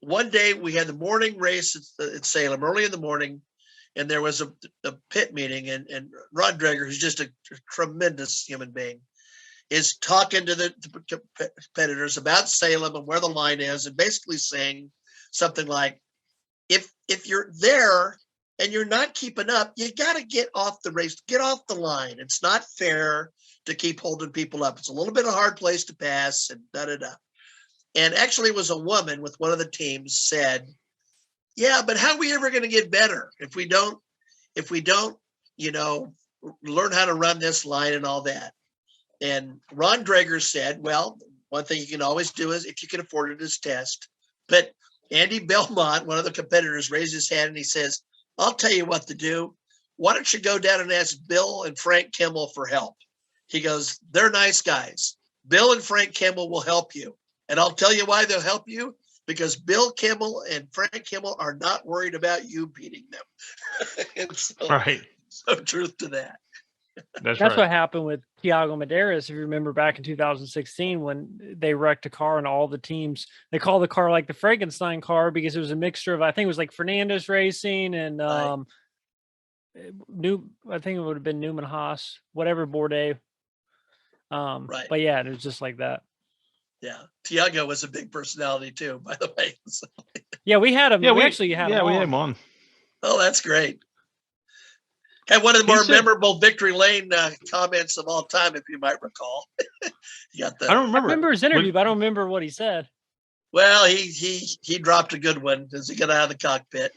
one day we had the morning race at Salem early in the morning. And there was a pit meeting, and Ron Dreger, who's just a tremendous human being, is talking to the competitors about Salem and where the line is, and basically saying something like, if you're there and you're not keeping up, you got to get off the race, get off the line. It's not fair to keep holding people up. It's a little bit of a hard place to pass, and da-da-da. And actually it was a woman with one of the teams said, yeah, but how are we ever going to get better if we don't, learn how to run this line and all that? And Ron Dreger said, well, one thing you can always do is, if you can afford it, is test. But Andy Belmont, one of the competitors, raised his hand and he says, I'll tell you what to do. Why don't you go down and ask Bill and Frank Kimmel for help? He goes, they're nice guys. Bill and Frank Kimmel will help you. And I'll tell you why they'll help you. Because Bill Kimmel and Frank Kimmel are not worried about you beating them. And right. So truth to that. That's right. what happened with Thiago Medeiros. If you remember back in 2016 when they wrecked a car and all the teams, they called the car like the Frankenstein car because it was a mixture of, I think it was like Fernandez Racing and I think it would have been Newman Haas, whatever Bourdais. Right. But yeah, it was just like that. Yeah, Thiago was a big personality too, by the way. So. Yeah, we had him. Yeah, we actually had him. Yeah, we had him on. Oh, that's great. Had one of the more memorable Victory Lane comments of all time, if you might recall. I don't remember. I remember his interview, but I don't remember what he said. Well, he dropped a good one as he got out of the cockpit.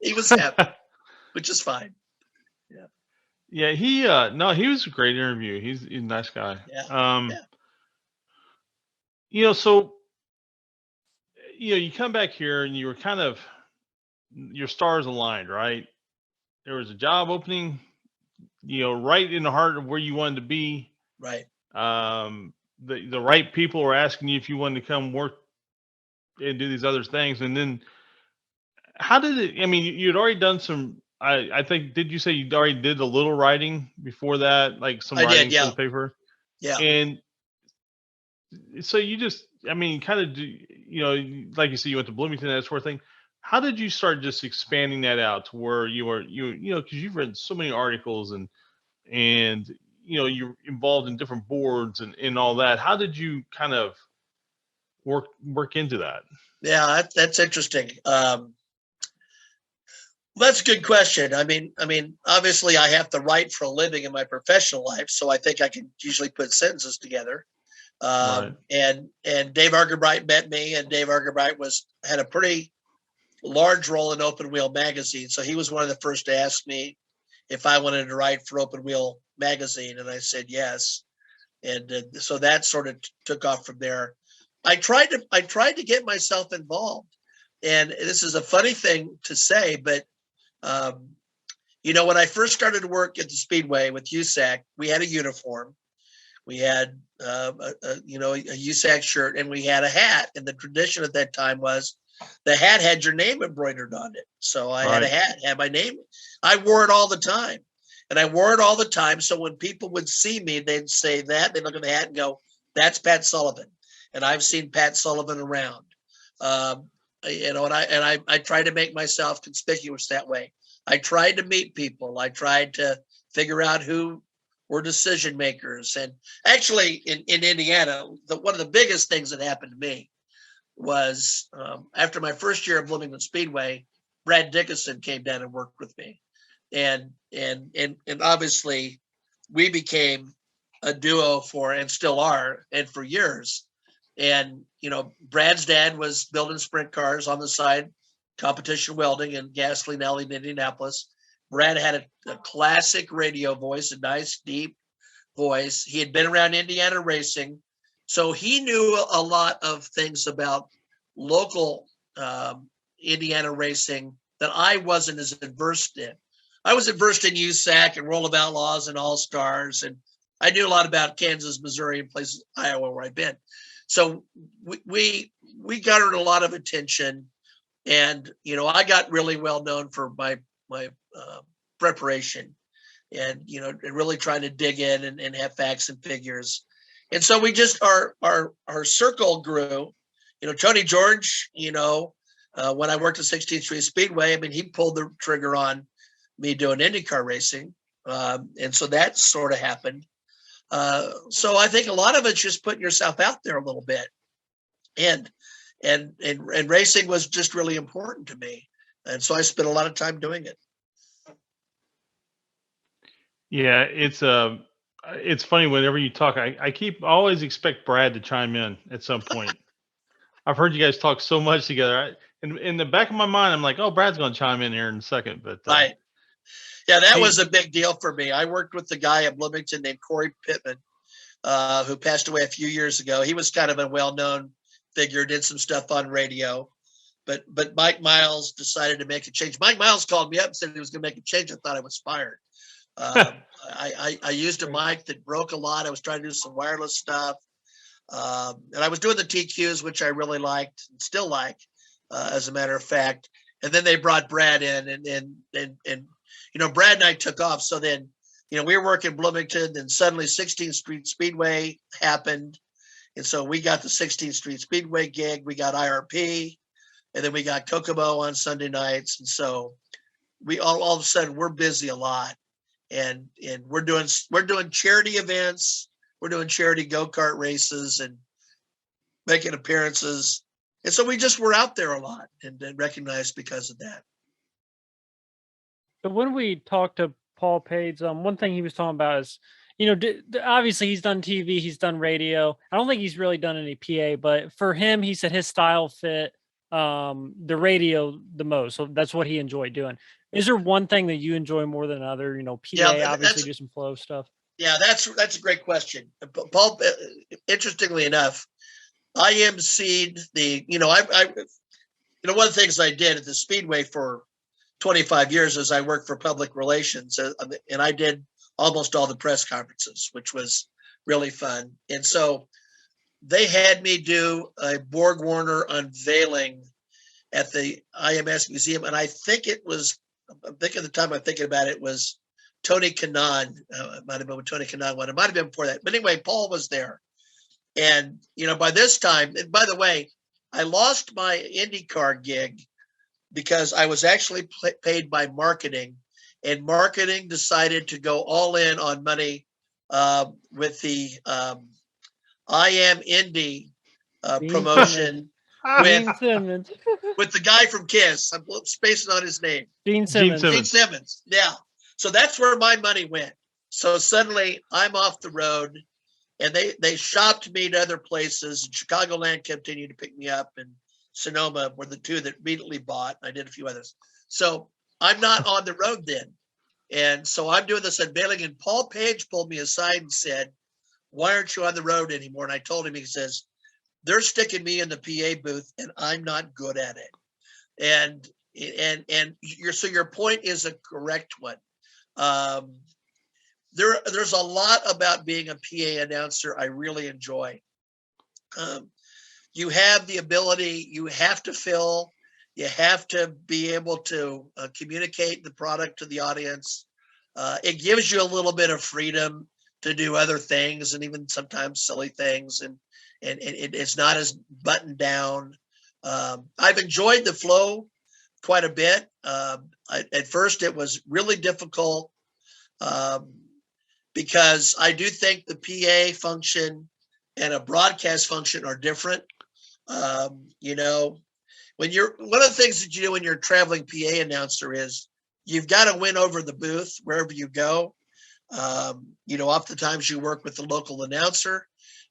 He was happy, which is fine. Yeah. Yeah, he was a great interview. He's a nice guy. Yeah. So, you come back here and you were kind of, your stars aligned, right? There was a job opening, right in the heart of where you wanted to be. Right. The right people were asking you if you wanted to come work and do these other things. And then how did it, you'd already done some, I think, did you say you already did a little writing before that? Like some writing for the paper? Yeah. And so you just, kind of do, like you said, you went to Bloomington, that sort of thing. How did you start just expanding that out to where because you've written so many articles and you're involved in different boards and all that. How did you kind of work into that? Yeah, that's interesting. That's a good question. Obviously I have to write for a living in my professional life, so I think I can usually put sentences together. Right. And Dave Argerbright met me, and Dave Argerbright had a pretty large role in Open Wheel magazine. So he was one of the first to ask me if I wanted to write for Open Wheel magazine. And I said, yes. And so that sort of took off from there. I tried to get myself involved. and this is a funny thing to say, but when I first started to work at the Speedway with USAC, we had a uniform, we had a USAC shirt, and we had a hat. And the tradition at that time was the hat had your name embroidered on it. So I had a hat, had my name. I wore it all the time. And I wore it all the time. So when people would see me, they'd say that. They'd look at the hat and go, "That's Pat Sullivan." And I've seen Pat Sullivan around. And I try to make myself conspicuous that way. I tried to meet people. I tried to figure out who were decision makers. And actually, in Indiana, one of the biggest things that happened to me was after my first year of Bloomington Speedway, Brad Dickinson came down and worked with me, and obviously we became a duo and still are, and for years. And Brad's dad was building sprint cars on the side, competition welding and gasoline alley in Indianapolis. Brad had a classic radio voice, a nice deep voice. He had been around Indiana racing, so he knew a lot of things about local Indiana racing that I wasn't as versed in. I was versed in USAC and World of Outlaws and All Stars, and I knew a lot about Kansas, Missouri, and places, Iowa, where I've been. So we garnered a lot of attention, and I got really well known for my preparation, and and really trying to dig in and have facts and figures. And so we just our circle grew. Tony George, when I worked at 16th Street Speedway, I mean, he pulled the trigger on me doing IndyCar racing. And so that sort of happened. So I think a lot of it's just putting yourself out there a little bit. And racing was just really important to me. And so I spent a lot of time doing it. Yeah, it's funny whenever you talk. I always expect Brad to chime in at some point. I've heard you guys talk so much together. In the back of my mind, I'm like, oh, Brad's going to chime in here in a second. But right. Yeah, that was a big deal for me. I worked with the guy at Bloomington named Corey Pittman, who passed away a few years ago. He was kind of a well-known figure, did some stuff on radio. But Mike Miles decided to make a change. Mike Miles called me up and said he was going to make a change. I thought I was fired. I used a mic that broke a lot. I was trying to do some wireless stuff. And I was doing the TQs, which I really liked and still like, as a matter of fact. And then they brought Brad in, and Brad and I took off. So then, we were working Bloomington, then suddenly 16th Street Speedway happened. And so we got the 16th Street Speedway gig. We got IRP, and then we got Kokomo on Sunday nights. And so we all of a sudden we're busy a lot, and we're doing charity events. We're doing charity go-kart races and making appearances. And so we just were out there a lot and recognized because of that. But when we talked to Paul Page, one thing he was talking about is, obviously he's done TV, he's done radio. I don't think he's really done any PA, but for him, he said his style fit the radio the most. So that's what he enjoyed doing. Is there one thing that you enjoy more than another? PA, obviously do some flow stuff. Yeah, that's a great question. Paul, interestingly enough, I emceed the, one of the things I did at the Speedway for 25 years is I worked for public relations, and I did almost all the press conferences, which was really fun. And so they had me do a Borg Warner unveiling at the IMS Museum. And I think at the time I'm thinking about it was Tony Kanaan. It might have been when Tony Kanaan won. It might have been before that. But anyway, Paul was there. And, by this time, and by the way, I lost my IndyCar gig because I was actually paid by marketing, and marketing decided to go all in on money with the I Am Indy promotion with the guy from Kiss. I'm spacing on his name. Gene Simmons. Yeah. So that's where my money went. So suddenly I'm off the road, and they shopped me to other places. Chicagoland continued to pick me up, and Sonoma were the two that immediately bought. I did a few others. So I'm not on the road then. And so I'm doing this unveiling, and Paul Page pulled me aside and said, "Why aren't you on the road anymore?" And I told him, he says, "They're sticking me in the PA booth, and I'm not good at it." And your point is a correct one. There's a lot about being a PA announcer I really enjoy. You have the ability, you have to fill, you have to be able to communicate the product to the audience. It gives you a little bit of freedom to do other things, and even sometimes silly things, and it's not as buttoned down. I've enjoyed the flow quite a bit. At first, it was really difficult because I do think the PA function and a broadcast function are different. You know, one of the things that you do when you're a traveling PA announcer is you've got to win over the booth wherever you go. You know, oftentimes you work with the local announcer.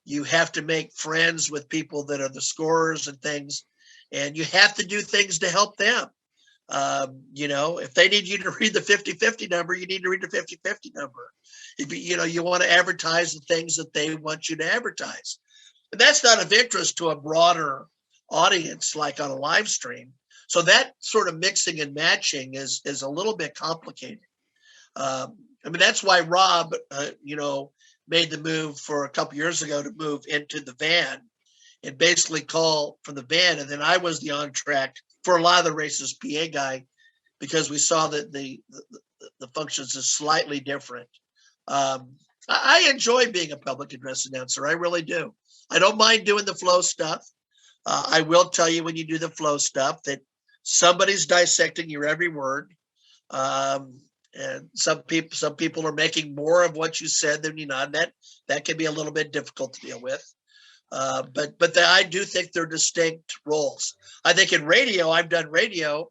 You have to make friends with people that are the scorers and things, and you have to do things to help them. You know, if they need you to read the 50-50 number, you need to read the 50-50 number. If you want to advertise the things that they want you to advertise. But that's not of interest to a broader audience, like on a live stream. So that sort of mixing and matching is a little bit complicated. I mean, that's why Rob, you know, made the move for a couple years ago to move into the van and basically call from the van. And then I was the on track for a lot of the races PA guy, because we saw that the functions is slightly different. I enjoy being a public address announcer. I really do. I don't mind doing the flow stuff. I will tell you, when you do the flow stuff, that somebody's dissecting your every word. And some people are making more of what you said than you not. That can be a little bit difficult to deal with. But I do think they're distinct roles. I think in radio, I've done radio,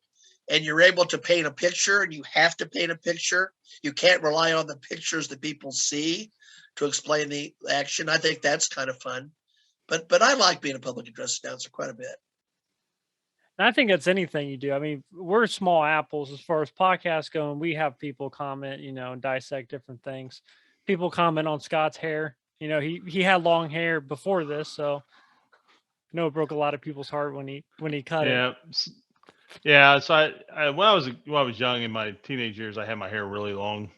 and you're able to paint a picture, and you have to paint a picture. You can't rely on the pictures that people see to explain the action. I think that's kind of fun. But I like being a public address announcer quite a bit. I think that's anything you do. I mean, we're small apples as far as podcasts go, and we have people comment, you know, and dissect different things. People comment on Scott's hair. You know, he had long hair before this, so I know it broke a lot of people's heart when he cut it. Yeah. So I when I was young, in my teenage years, I had my hair really long.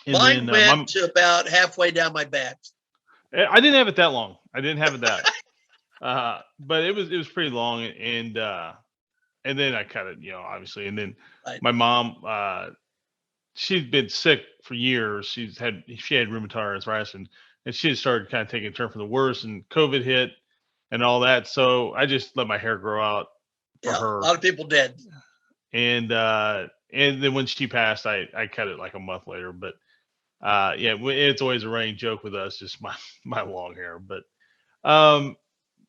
And mine went to about halfway down my back. I didn't have it that long. I didn't have it that. But it was pretty long, and then I cut it, you know, obviously. And then my mom, she'd been sick for years. She had rheumatoid arthritis, and she had started kind of taking a turn for the worse, and COVID hit and all that. So I just let my hair grow out for her. A lot of people did. And then when she passed, I cut it like a month later. But yeah, it's always a running joke with us, just my long hair. But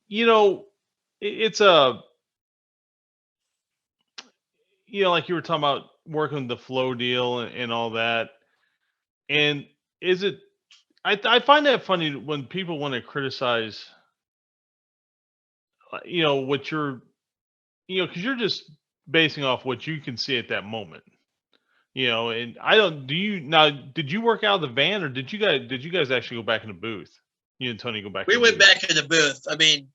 you know, it's you know, like you were talking about working the flow deal and all that. And is it, I find that funny when people want to criticize, you know, what you're, you know, because you're just basing off what you can see at that moment, you know. And did you work out of the van, or did you guys actually go back in the booth? You and Tony go back? We went back in the booth. I mean,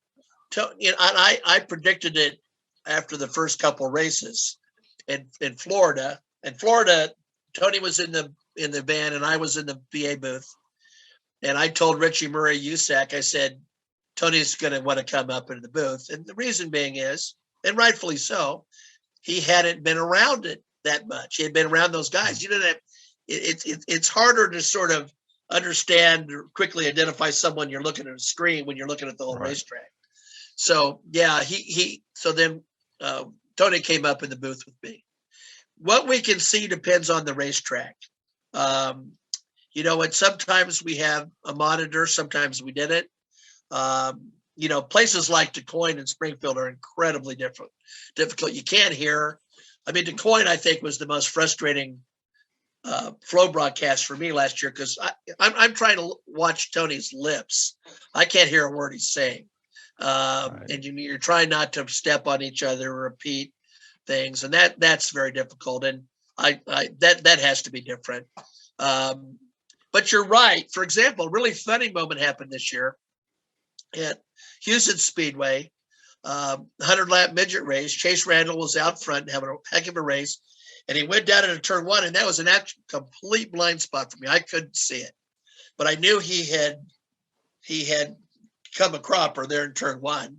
you know, I predicted it after the first couple races in Florida. In Florida, Tony was in the van and I was in the PA booth. And I told Richie Murray USAC, I said, Tony's going to want to come up into the booth. And the reason being is, and rightfully so, he hadn't been around it that much. He had been around those guys. You know, it's harder to sort of understand or quickly identify someone you're looking at a screen when you're looking at the whole racetrack. So yeah, so then Tony came up in the booth with me. What we can see depends on the racetrack. You know, and sometimes we have a monitor, sometimes we didn't. You know, places like DeCoin and Springfield are incredibly difficult. You can't hear. I mean, DeCoin, I think, was the most frustrating flow broadcast for me last year, because I'm trying to watch Tony's lips. I can't hear a word he's saying. And you're trying not to step on each other or repeat things, and that's very difficult. And that has to be different. But you're right. For example, a really funny moment happened this year at Houston Speedway. 100-lap midget race. Chase Randall was out front having a heck of a race, and he went down into turn one, and that was an actual complete blind spot for me. I couldn't see it, but I knew he had come a cropper there in turn one.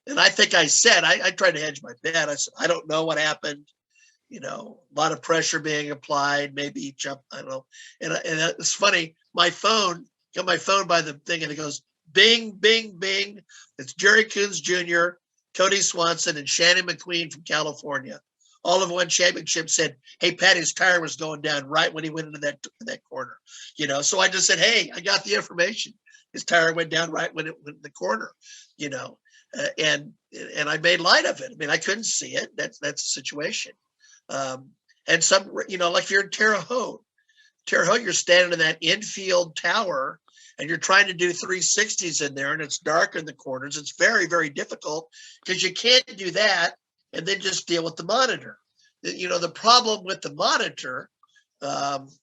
And I think I said, I tried to hedge my bet. I said, I don't know what happened. You know, a lot of pressure being applied, maybe he jumped, I don't know. And it's funny, my phone, got my phone by the thing, and it goes, bing, bing, bing. It's Jerry Coons Jr., Cody Swanson, and Shannon McQueen from California. All of one championship said, hey, Patty's tire was going down right when he went into that corner. You know, so I just said, hey, I got the information. His tire went down right when it went in the corner, you know, and I made light of it. I mean, I couldn't see it. That's the situation. And some, you know, like if you're in Terre Haute, you're standing in that infield tower and you're trying to do 360s in there, and it's dark in the corners. It's very, very difficult because you can't do that and then just deal with the monitor. You know, the problem with the monitor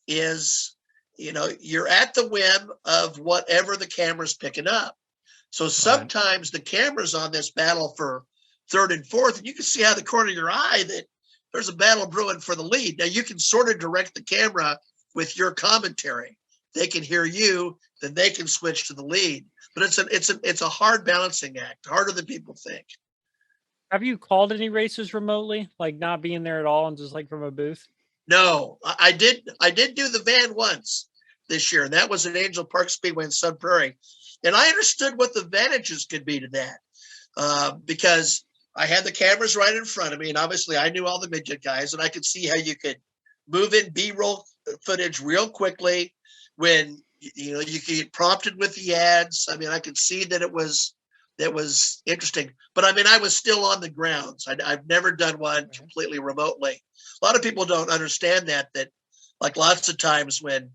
is, you know, you're at the whim of whatever the camera's picking up. So sometimes the camera's on this battle for third and fourth, and you can see out of the corner of your eye that there's a battle brewing for the lead. Now you can sort of direct the camera with your commentary. They can hear you, then they can switch to the lead. But it's a hard balancing act, harder than people think. Have you called any races remotely, like not being there at all and just like from a booth? No, I did do the van once this year, and that was at Angel Park Speedway in Sun Prairie. And I understood what the advantages could be to that because I had the cameras right in front of me, and obviously I knew all the midget guys, and I could see how you could move in B-roll footage real quickly when, you know, you could get prompted with the ads. I mean, I could see that it was interesting, but I mean, I was still on the grounds. I've never done one completely remotely. A lot of people don't understand that like lots of times when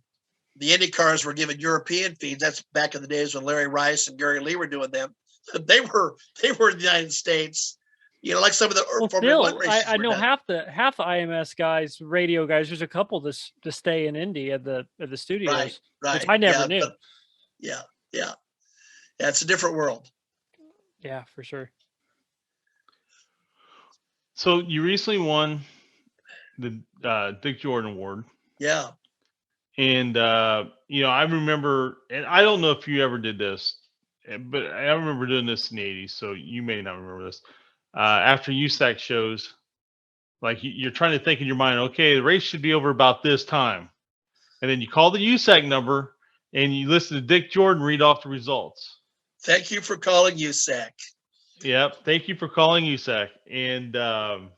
the Indy cars were given European feeds, that's back in the days when Larry Rice and Gary Lee were doing them. They were in the United States, you know, like some of the Formula One races. I know half the IMS guys, radio guys. There's a couple to stay in Indy at the studios, right. which I never knew. Yeah, it's a different world. Yeah, for sure. So you recently won the Dick Jordan Award. Yeah. And, you know, I remember, and I don't know if you ever did this, but I remember doing this in the 80s. So you may not remember this. After USAC shows, like you're trying to think in your mind, okay, the race should be over about this time. And then you call the USAC number and you listen to Dick Jordan read off the results. Thank you for calling USAC. Yep. Thank you for calling USAC. And that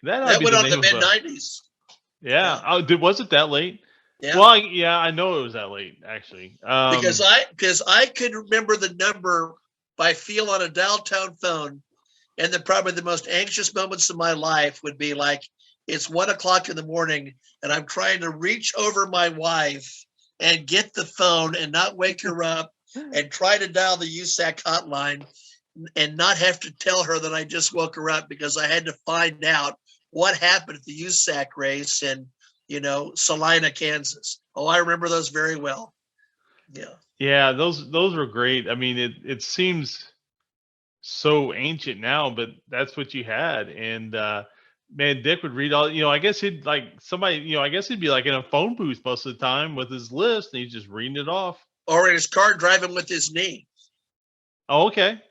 went on the mid-90s. Yeah. Oh, was it that late? Yeah. Well, I know it was that late, actually. Because I could remember the number by feel on a dial tone phone, and probably the most anxious moments of my life would be like, it's 1 o'clock in the morning, and I'm trying to reach over my wife and get the phone and not wake her up and try to dial the USAC hotline and not have to tell her that I just woke her up because I had to find out what happened at the USAC race in, you know, Salina, Kansas. Oh, I remember those very well. Yeah. Yeah, those were great. I mean, it seems so ancient now, but that's what you had. And man, Dick would read all, you know, I guess he'd like somebody, you know, I guess he'd be like in a phone booth most of the time with his list and he's just reading it off. Or in his car driving with his knee. Oh, okay.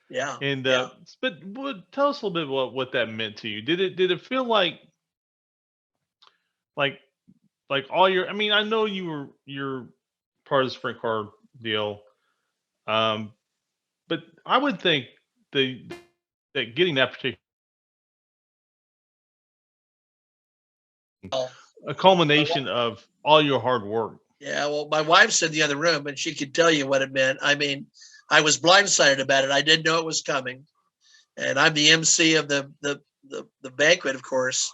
Yeah. And but tell us a little bit what that meant to you. Did it feel like all your, I mean, I know you're part of the sprint car deal. But I would think that getting that particular a culmination of all your hard work. Yeah, well, my wife's in the other room and she could tell you what it meant. I mean, I was blindsided about it. I didn't know it was coming. And I'm the MC of the banquet, of course.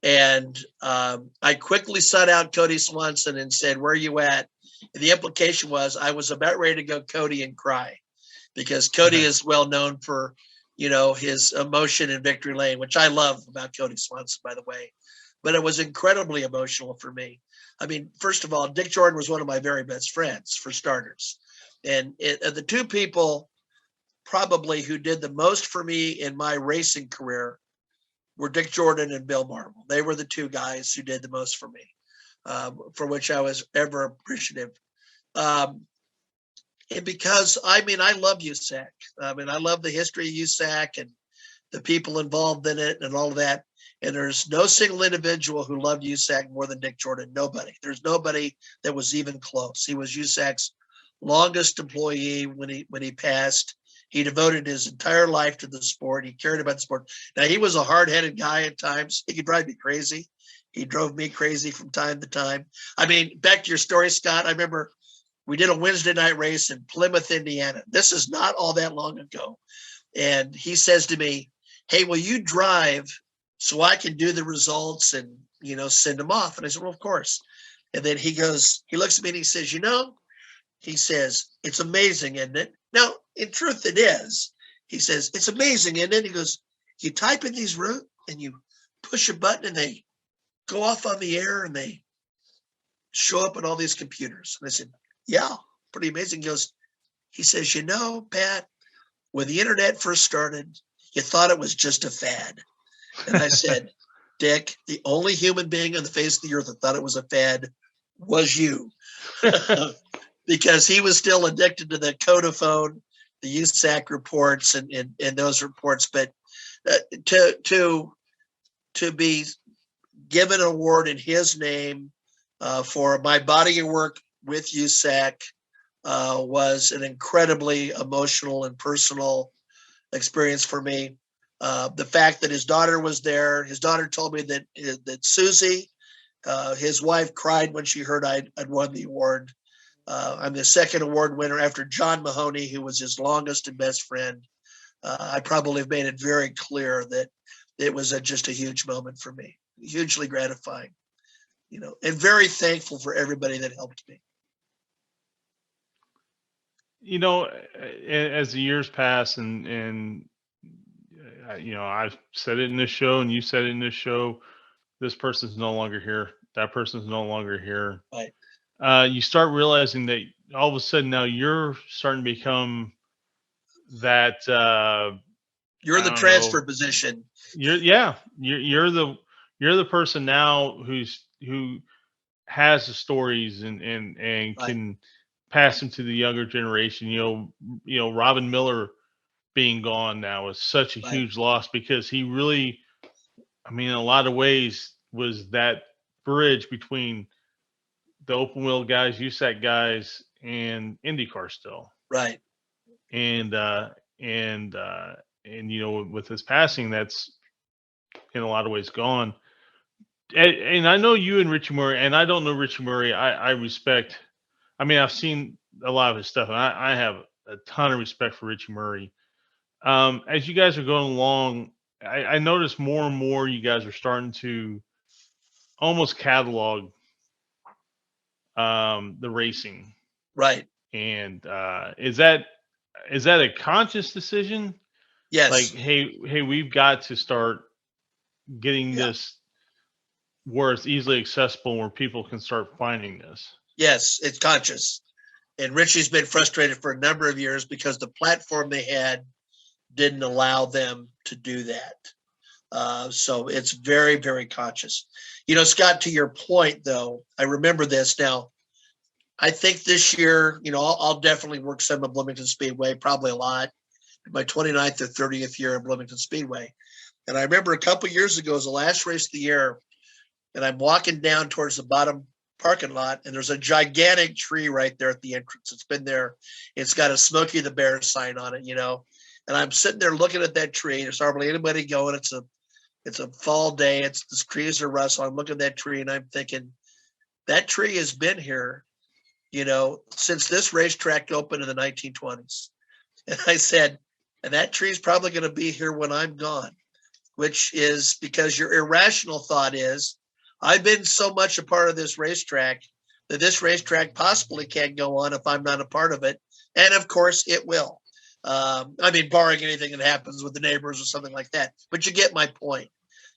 And I quickly sought out Cody Swanson and said, where are you at? And the implication was I was about ready to go Cody and cry because Cody is well known for, you know, his emotion in Victory Lane, which I love about Cody Swanson, by the way. But it was incredibly emotional for me. I mean, first of all, Dick Jordan was one of my very best friends, for starters. And the two people probably who did the most for me in my racing career were Dick Jordan and Bill Marble. They were the two guys who did the most for me, for which I was ever appreciative. And because, I love USAC. I love the history of USAC and the people involved in it and all of that. And there's no single individual who loved USAC more than Dick Jordan. Nobody. There's nobody that was even close. He was USAC's longest employee when he passed. He devoted his entire life to the sport. He cared about the sport. Now, he was a hard-headed guy at times. He could drive me crazy. He drove me crazy from time to time. Back to your story, Scott, I remember we did a Wednesday night race in Plymouth, Indiana. This is not all that long ago. And he says to me, hey, will you drive so I can do the results and, send them off? And I said, well, of course. And then he looks at me and he says, he says, it's amazing, isn't it? Now, in truth, it is. He says, it's amazing, isn't it? He goes, you type in these routes and you push a button and they go off on the air and they show up on all these computers. And I said, yeah, pretty amazing. He says, Pat, when the internet first started, you thought it was just a fad. And I said, Dick, the only human being on the face of the earth that thought it was a fad was you. Because he was still addicted to the Codaphone, the USAC reports and those reports. But to be given an award in his name for my body of work with USAC was an incredibly emotional and personal experience for me. The fact that his daughter was there, his daughter told me that Susie, his wife, cried when she heard I'd won the award. I'm the second award winner after John Mahoney, who was his longest and best friend. I probably have made it very clear that it was just a huge moment for me, hugely gratifying, and very thankful for everybody that helped me. As the years pass and I've said it in this show and you said it in this show, this person's no longer here. That person's no longer here. Right. You start realizing that all of a sudden now you're starting to become that. You're the transfer position. You're the person now who has the stories and right. Can pass them to the younger generation. Robin Miller being gone now is such a right. huge loss because he really, in a lot of ways, was that bridge between the open wheel guys, USAC guys, and IndyCar still. Right. And with his passing, that's in a lot of ways gone. And I know you and Richie Murray, and I don't know Richie Murray. I respect. I've seen a lot of his stuff, and I have a ton of respect for Richie Murray. As you guys are going along, I notice more and more you guys are starting to almost catalog the racing. Right. And is that a conscious decision? Yes. Like, hey, we've got to start getting this where it's easily accessible, where people can start finding this. Yes, it's conscious. And Richie's been frustrated for a number of years because the platform they had didn't allow them to do that. So it's very, very conscious. Scott, to your point, though, I remember this now. I think this year, I'll definitely work some at Bloomington Speedway, probably a lot. My 29th or 30th year at Bloomington Speedway. And I remember a couple years ago, it was the last race of the year, and I'm walking down towards the bottom parking lot, and there's a gigantic tree right there at the entrance. It's been there. It's got a Smokey the Bear sign on it, And I'm sitting there looking at that tree. There's hardly anybody going. It's a fall day. The trees are rust. So I'm looking at that tree, and I'm thinking, that tree has been here, since this racetrack opened in the 1920s. And I said, and that tree is probably going to be here when I'm gone, which is because your irrational thought is, I've been so much a part of this racetrack that this racetrack possibly can't go on if I'm not a part of it. And of course it will. Barring anything that happens with the neighbors or something like that. But you get my point.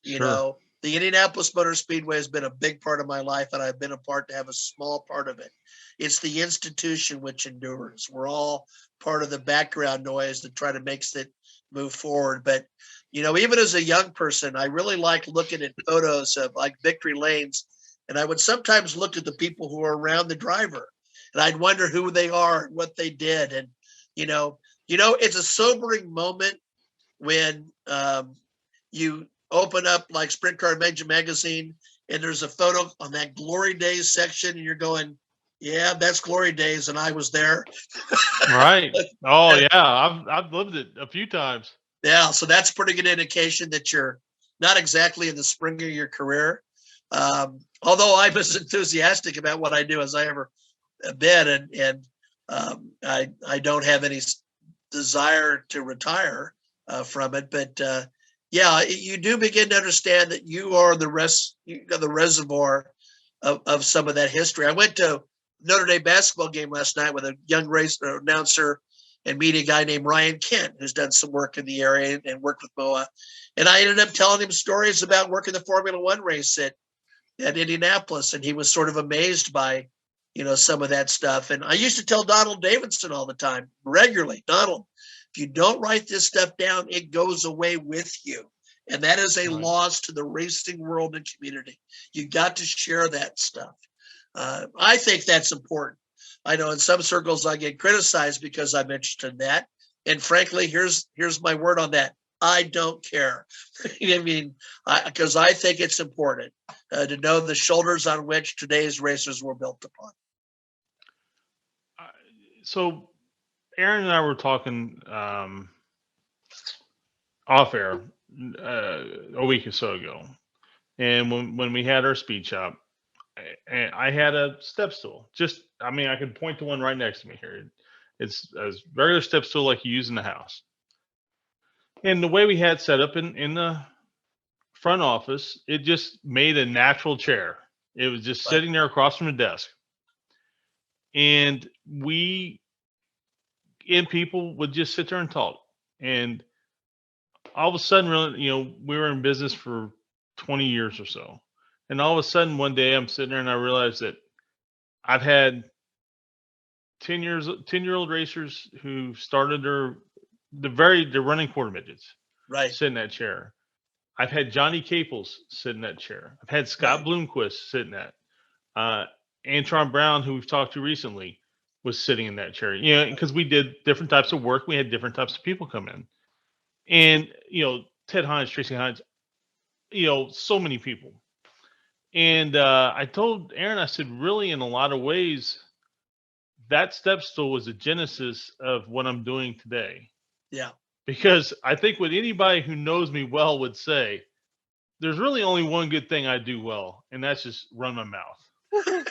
Sure. The Indianapolis Motor Speedway has been a big part of my life, and I've been a part to have a small part of it. It's the institution which endures. We're all part of the background noise to try to make it move forward. But, even as a young person, I really like looking at photos of like victory lanes. And I would sometimes look at the people who are around the driver, and I'd wonder who they are and what they did. And, it's a sobering moment when you open up like Sprint Car Magazine and there's a photo on that Glory Days section, and you're going, yeah, that's Glory Days, and I was there. Right. Oh yeah, I've lived it a few times. Yeah, so that's a pretty good indication that you're not exactly in the spring of your career. Although I'm as enthusiastic about what I do as I ever been, and I don't have any desire to retire from it, but yeah, you do begin to understand that you are the reservoir of some of that history. I went to Notre Dame basketball game last night with a young race announcer and media guy named Ryan Kent, who's done some work in the area and worked with MOA. And I ended up telling him stories about working the Formula One race at Indianapolis. And he was sort of amazed by, some of that stuff. And I used to tell Donald Davidson all the time, regularly, Donald, if you don't write this stuff down, it goes away with you. And that is a loss to the racing world and community. You got to share that stuff. I think that's important. I know in some circles I get criticized because I'm interested in that. And frankly, here's my word on that. I don't care. Because I think it's important to know the shoulders on which today's racers were built upon. So Aaron and I were talking off air a week or so ago. And when we had our speed shop, I had a step stool. I could point to one right next to me here. It's a regular step stool like you use in the house. And the way we had set up in the front office, it just made a natural chair. It was just sitting there across from the desk. And people would just sit there and talk. And all of a sudden, really, we were in business for 20 years or so. And all of a sudden, one day I'm sitting there and I realized that I've had 10-year-old racers who started they're running quarter midgets, right, sit in that chair. I've had Johnny Caples sit in that chair. I've had Scott Bloomquist sit in that. Antron Brown, who we've talked to recently, was sitting in that chair. Because we did different types of work. We had different types of people come in. And, Ted Hines, Tracy Hines, so many people. And I told Aaron, I said, really, in a lot of ways, that step stool was the genesis of what I'm doing today. Yeah. Because I think what anybody who knows me well would say, there's really only one good thing I do well, and that's just run my mouth.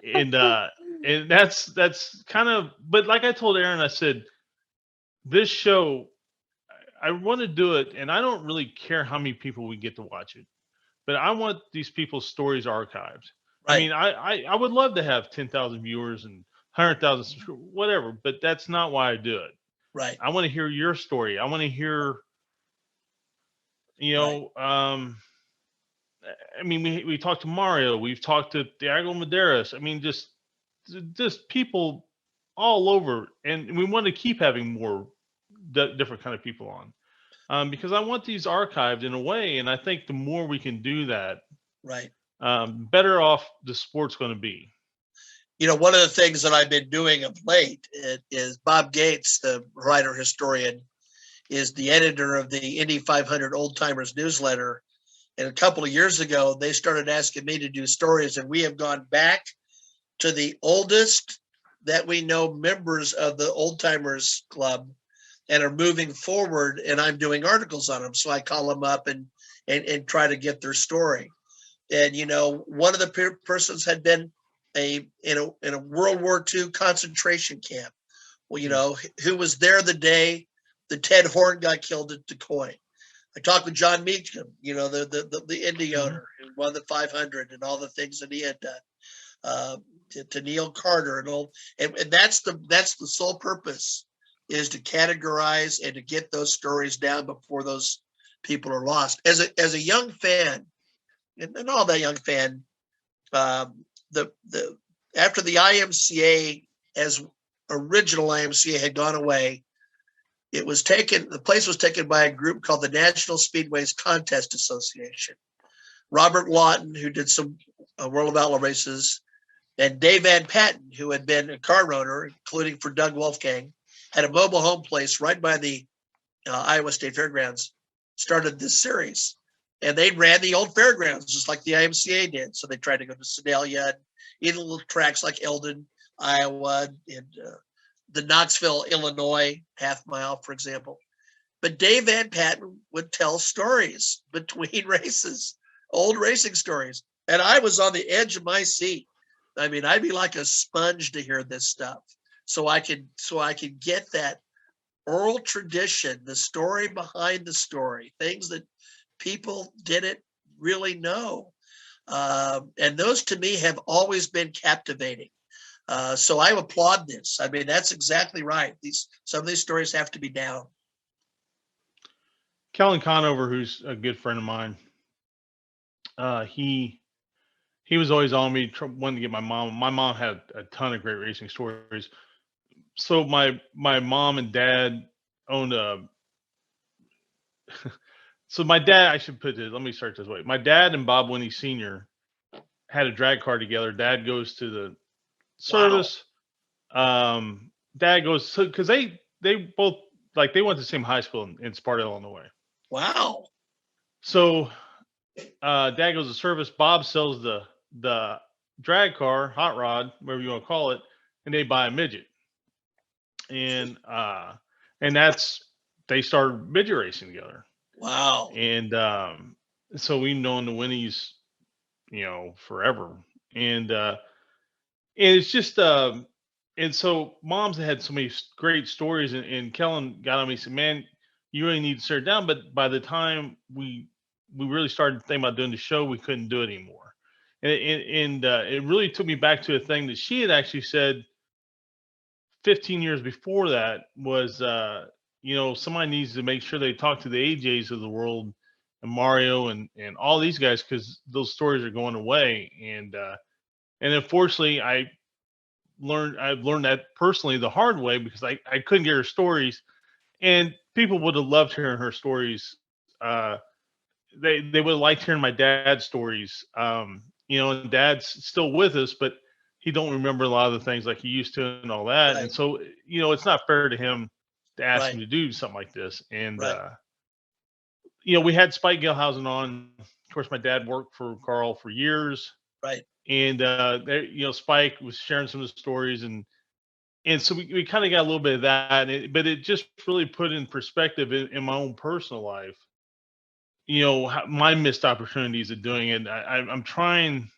and that's kind of, but like I told Aaron, I said, this show, I want to do it, and I don't really care how many people we get to watch it, but I want these people's stories archived. Right. I mean, I would love to have 10,000 viewers and 100,000 subscribers, whatever, but that's not why I do it. Right. I want to hear your story. I want to hear, we talked to Mario, we've talked to Diego Medeiros. I mean, just people all over, and we want to keep having more different kind of people on, because I want these archived in a way, and I think the more we can do that, right, better off the sport's going to be. One of the things that I've been doing of late is Bob Gates, the writer historian, is the editor of the Indy 500 Old Timers newsletter. And a couple of years ago, they started asking me to do stories, and we have gone back to the oldest that we know members of the Old Timers Club and are moving forward, and I'm doing articles on them. So I call them up and try to get their story. And, one of the persons had been in a World War II concentration camp. Well, who was there the day that Ted Horn got killed at Decoy. I talked with John Meacham, the Indy owner who won the 500 and all the things that he had done. To Neil Carter and that's the sole purpose, is to categorize and to get those stories down before those people are lost. As a young fan, and all that young fan, after the IMCA as original IMCA had gone away. The place was taken by a group called the National Speedways Contest Association. Robert Lawton, who did some World of Outlaw races, and Dave Van Patten, who had been a car owner, including for Doug Wolfgang, had a mobile home place right by the Iowa State Fairgrounds, started this series. And they ran the old fairgrounds just like the IMCA did. So they tried to go to Sedalia and even little tracks like Eldon, Iowa, and the Knoxville, Illinois half mile, for example. But Dave Van Patten would tell stories between races, old racing stories. And I was on the edge of my seat. I mean, I'd be like a sponge to hear this stuff. So I could get that oral tradition, the story behind the story, things that people didn't really know. And those to me have always been captivating. So I applaud this. I mean, that's exactly right. Some of these stories have to be down. Kellen Conover, who's a good friend of mine, he was always on me, wanting to get my mom. My mom had a ton of great racing stories. So my mom and dad owned a. So my dad, I should put this. Let me start this way. My dad and Bob Winnie Sr. had a drag car together. Dad goes to the service. Wow. Dad goes because they both they went to the same high school in Sparta, Illinois. Wow. So Dad goes to service. Bob sells the drag car, hot rod, whatever you want to call it, and they buy a midget. And they started midget racing together. Wow. And so we've known the Winnies, forever. And it's just and so Mom's had so many great stories, and Kellen got on me and said, "Man, you really need to sit down." But by the time we really started thinking about doing the show, we couldn't do it anymore. And it really took me back to a thing that she had actually said 15 years before that was, somebody needs to make sure they talk to the AJs of the world and Mario and all these guys, because those stories are going away. And unfortunately, I've learned that personally the hard way, because I couldn't get her stories, and people would have loved hearing her stories. They would have liked hearing my dad's stories. And Dad's still with us, but he don't remember a lot of the things like he used to and all that. Right. And so, it's not fair to him to ask him to do something like this. And, we had Spike Gilhausen on. Of course, my dad worked for Carl for years. Right. And, Spike was sharing some of the stories. And so we kind of got a little bit of that, but it just really put in perspective in my own personal life, my missed opportunities of doing it. I'm trying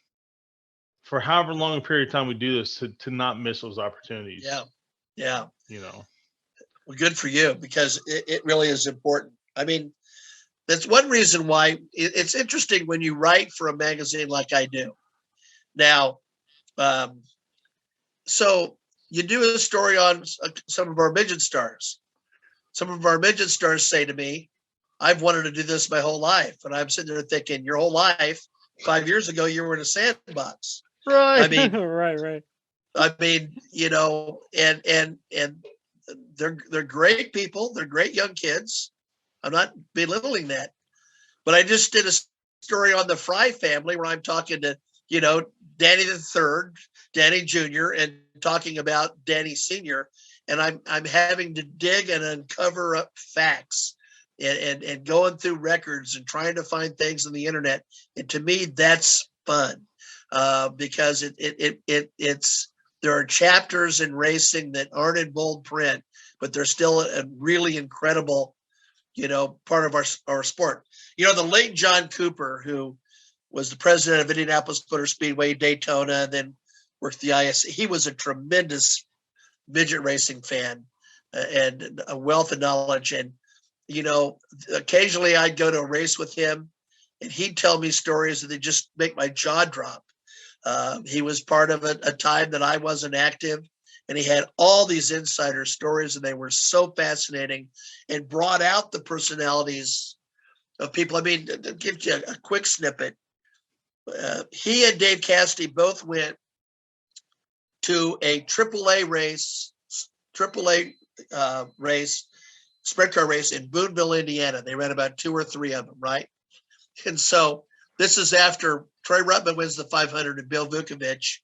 for however long a period of time we do this to not miss those opportunities. Yeah. Well, good for you, because it really is important. I mean, that's one reason why it's interesting when you write for a magazine like I do. Now, so you do a story on some of our midget stars. Some of our midget stars say to me, "I've wanted to do this my whole life." And I'm sitting there thinking, your whole life, 5 years ago, you were in a sandbox. Right. I mean, right. I mean, and they're great people. They're great young kids. I'm not belittling that, but I just did a story on the Fry family where I'm talking to, Danny the Third, Danny Jr., and talking about Danny Sr. And I'm having to dig and uncover up facts and going through records and trying to find things on the internet. And to me, that's fun, because there are chapters in racing that aren't in bold print, but they're still a really incredible, part of our sport. The late John Cooper, who was the president of Indianapolis Motor Speedway, Daytona, and then worked the ISC. He was a tremendous midget racing fan and a wealth of knowledge. And, occasionally I'd go to a race with him and he'd tell me stories that they just make my jaw drop. He was part of a time that I wasn't active, and he had all these insider stories, and they were so fascinating and brought out the personalities of people. I mean, to give you a quick snippet, he and Dave Cassidy both went to a AAA race AAA race, sprint car race in Boonville, Indiana. They ran about 2 or 3 of them, right? And so this is after Troy Ruttman wins the 500 and Bill Vukovich,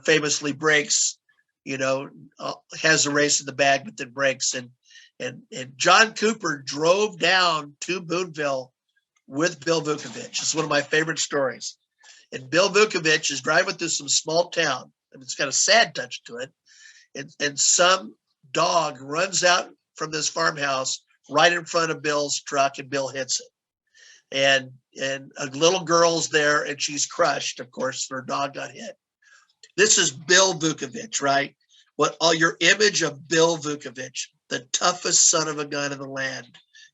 famously breaks, has a race in the bag, but then breaks. And John Cooper drove down to Boonville with Bill Vukovich. It's one of my favorite stories. And Bill Vukovich is driving through some small town, and it's got a sad touch to it. And some dog runs out from this farmhouse right in front of Bill's truck, and Bill hits it. And a little girl's there, and she's crushed, of course, her dog got hit. This is Bill Vukovich, right? Your image of Bill Vukovich, the toughest son of a gun in the land,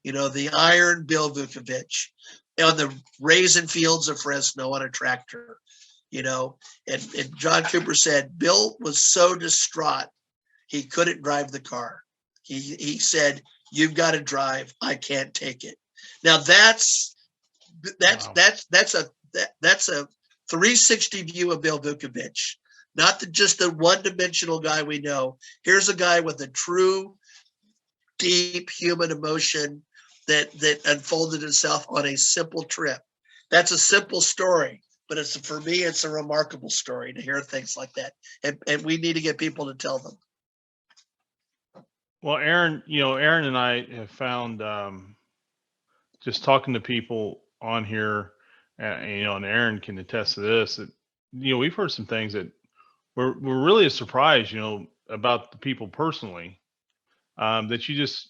the iron Bill Vukovich on the raisin fields of Fresno on a tractor, and John Cooper said Bill was so distraught he couldn't drive the car. He said, "You've got to drive. I can't take it." Now that's a 360 view of Bill Vukovich, not just the one-dimensional guy we know. Here's a guy with a true, deep human emotion that unfolded itself on a simple trip. That's a simple story, but for me, it's a remarkable story to hear things like that, and we need to get people to tell them. Well, Aaron and I have found just talking to people on here, and Aaron can attest to this, that we've heard some things that we're really a surprise, about the people personally, that you just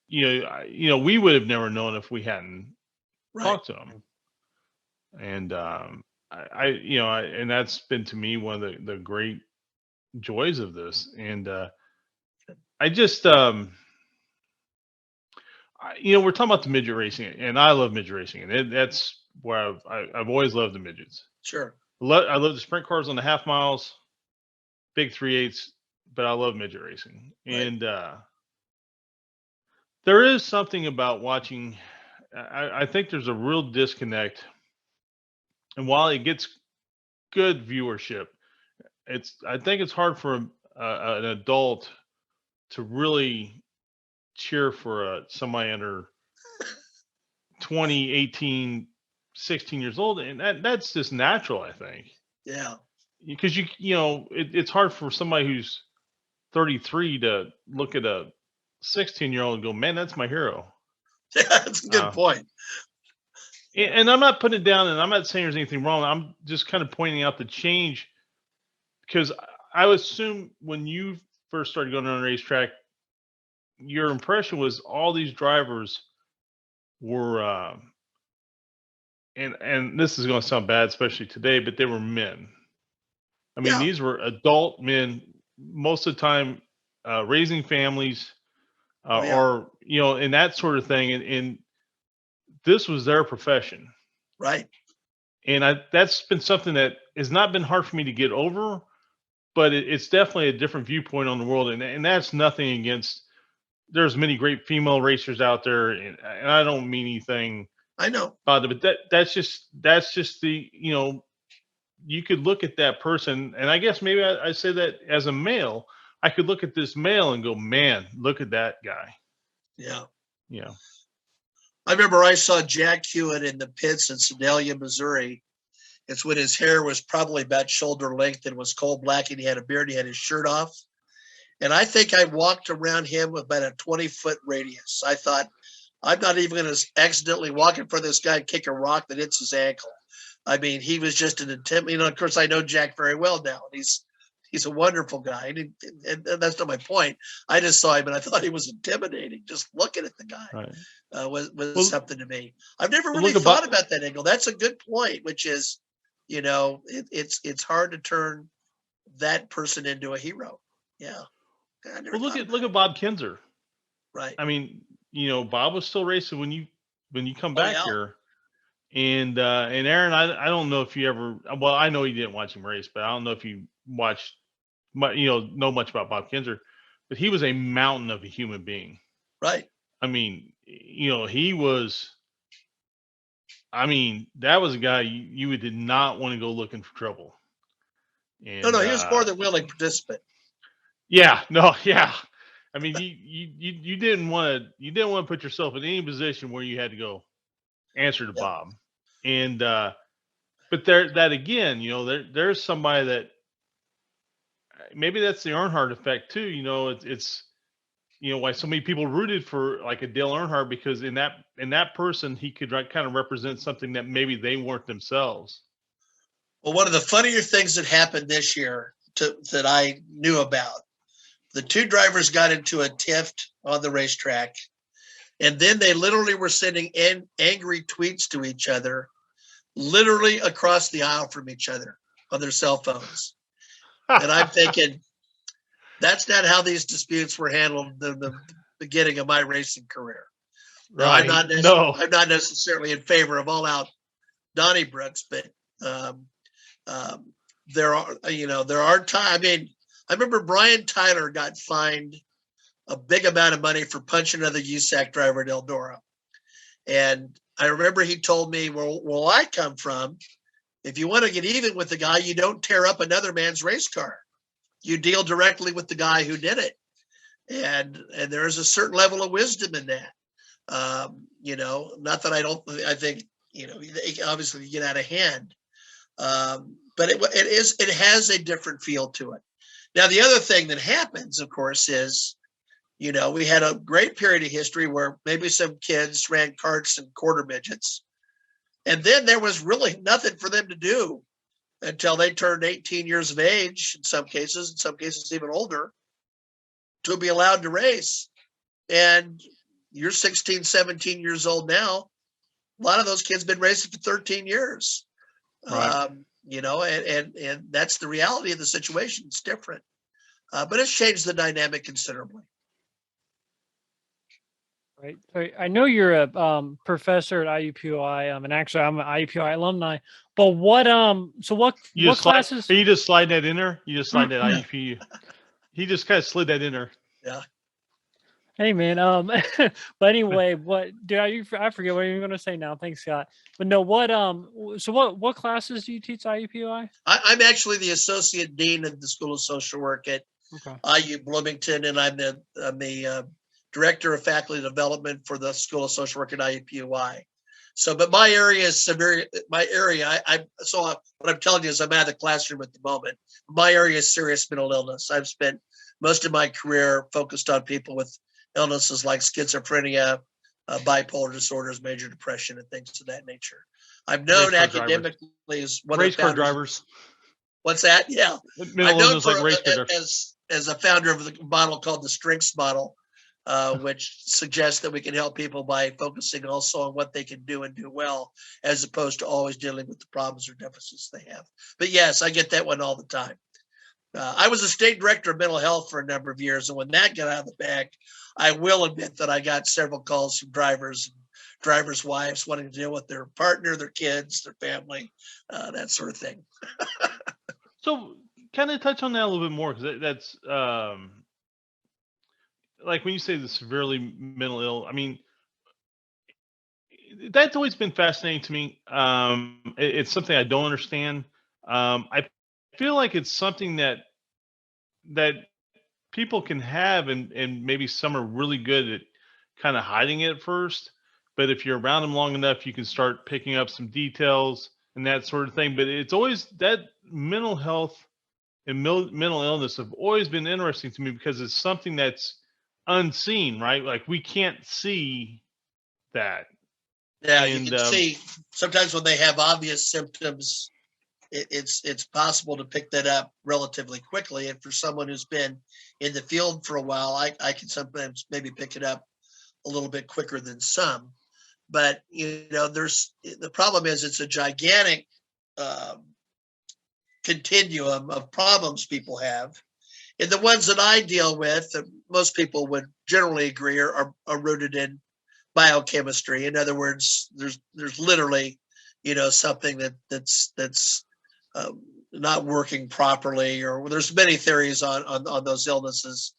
we would have never known if we hadn't talked to them. And and that's been to me one of the great joys of this. And I just we're talking about the midget racing, and I love midget racing, and that's where I've always loved the midgets. Sure. I love the sprint cars on the half miles, big 3/8, but I love midget racing. Right. And there is something about watching. I think there's a real disconnect, and while it gets good viewership, I think it's hard for an adult to really cheer for somebody under 20, 18, 16 years old, and that's just natural, I think. Yeah. Because it's hard for somebody who's 33 to look at a 16-year-old and go, "Man, that's my hero." Yeah, that's a good point. And I'm not putting it down, and I'm not saying there's anything wrong. I'm just kind of pointing out the change, because I would assume when you first started going on a racetrack, your impression was all these drivers were, and this is going to sound bad, especially today, but they were men. I mean, these were adult men, most of the time, raising families, or and that sort of thing, and this was their profession, right? And that's been something that has not been hard for me to get over, but it's definitely a different viewpoint on the world, and that's nothing against. There's many great female racers out there, and I don't mean anything. I know about it, but that's just the you could look at that person, and I guess maybe I say that as a male, I could look at this male and go, "Man, look at that guy." Yeah. Yeah. I remember I saw Jack Hewitt in the pits in Sedalia, Missouri. It's when his hair was probably about shoulder length and was coal black, and he had a beard. He had his shirt off. And I think I walked around him with about a 20-foot radius. I thought, I'm not even going to accidentally walk in front of this guy and kick a rock that hits his ankle. I mean, he was just an attempt. Of course, I know Jack very well now. He's a wonderful guy. And that's not my point. I just saw him and I thought he was intimidating. Just looking at the guy was something to me. I've never really thought about that angle. That's a good point, which is, it's hard to turn that person into a hero. Yeah. Well, look at Bob Kinzer. Right. I mean, Bob was still racing when you come back here. And Aaron, I don't know if you ever, well, I know you didn't watch him race, but I don't know if you watched, know much about Bob Kinzer, but he was a mountain of a human being. Right. I mean, he was, that was a guy you did not want to go looking for trouble. And, no, he was more than willing participant. Yeah, no, yeah. I mean, you didn't want to put yourself in any position where you had to go answer to Bob. And but that again, there's somebody that maybe that's the Earnhardt effect too. It's why so many people rooted for like a Dale Earnhardt, because in that person he could kind of represent something that maybe they weren't themselves. Well, one of the funnier things that happened this year that I knew about, the two drivers got into a tiff on the racetrack, and then they literally were sending angry tweets to each other, literally across the aisle from each other on their cell phones. And I'm thinking, that's not how these disputes were handled in the beginning of my racing career. Now, Right. I'm not necessarily in favor of all out Donnybrooks, but there are times. I mean, I remember Brian Tyler got fined a big amount of money for punching another USAC driver at Eldora. And I remember he told me, where I come from, if you want to get even with the guy, you don't tear up another man's race car. You deal directly with the guy who did it. And there is a certain level of wisdom in that. Not that I think, obviously you get out of hand. But it has a different feel to it. Now, the other thing that happens, of course, is, we had a great period of history where maybe some kids ran karts and quarter midgets. And then there was really nothing for them to do until they turned 18 years of age, in some cases even older, to be allowed to race. And you're 16, 17 years old now. A lot of those kids have been racing for 13 years. Right. And that's the reality of the situation. It's different. But it's changed the dynamic considerably. Right. So I know you're a professor at IUPUI, and actually I'm an IUPUI alumni. But what classes? Are you just sliding that in there? You just slide that IUP. He just kind of slid that in there. Yeah. Hey man. But anyway, I forget what you're going to say now. Thanks, Scott. But no, what classes do you teach IUPUI? I'm actually the associate dean of the School of Social Work at IU Bloomington, and I'm the director of faculty development for the School of Social Work at IUPUI. So, but my area is severe. My area, what I'm telling you is I'm out of the classroom at the moment. My area is serious mental illness. I've spent most of my career focused on people with illnesses like schizophrenia, bipolar disorders, major depression, and things of that nature. I'm known academically as one of the founders. Drivers. What's that? Yeah. I'm known as a founder of the model called the Strengths Model, which suggests that we can help people by focusing also on what they can do and do well, as opposed to always dealing with the problems or deficits they have. But yes, I get that one all the time. I was a state director of mental health for a number of years, and when that got out of the bag, I will admit that I got several calls from drivers and drivers' wives wanting to deal with their partner, their kids, their family, that sort of thing. So kind of touch on that a little bit more, because that's like when you say the severely mental ill, I mean, that's always been fascinating to me. It's something I don't understand. I feel like it's something that people can have, and maybe some are really good at kind of hiding it at first. But if you're around them long enough, you can start picking up some details and that sort of thing. But it's always that mental health and mental illness have always been interesting to me, because it's something that's unseen, right? Like we can't see that. Yeah, you can see sometimes when they have obvious symptoms, it's possible to pick that up relatively quickly. And for someone who's been in the field for a while, I can sometimes maybe pick it up a little bit quicker than some. But the problem is it's a gigantic continuum of problems people have. And the ones that I deal with, most people would generally agree are rooted in biochemistry. In other words, there's literally, something that's not working properly, or there's many theories on those illnesses.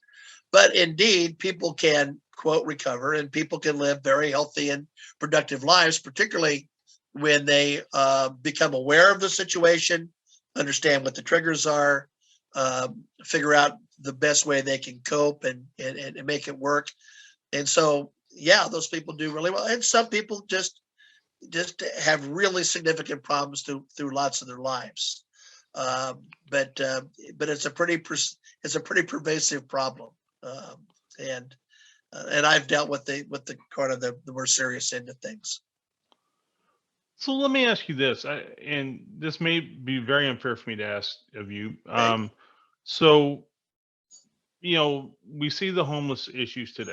But indeed, people can, quote, recover, and people can live very healthy and productive lives, particularly when they become aware of the situation, understand what the triggers are, figure out the best way they can cope and make it work. And so, yeah, those people do really well. And some people just have really significant problems through lots of their lives. But it's a pretty pervasive problem. And I've dealt with the kind of the more serious end of things. So let me ask you this, and this may be very unfair for me to ask of you. So, we see the homeless issues today,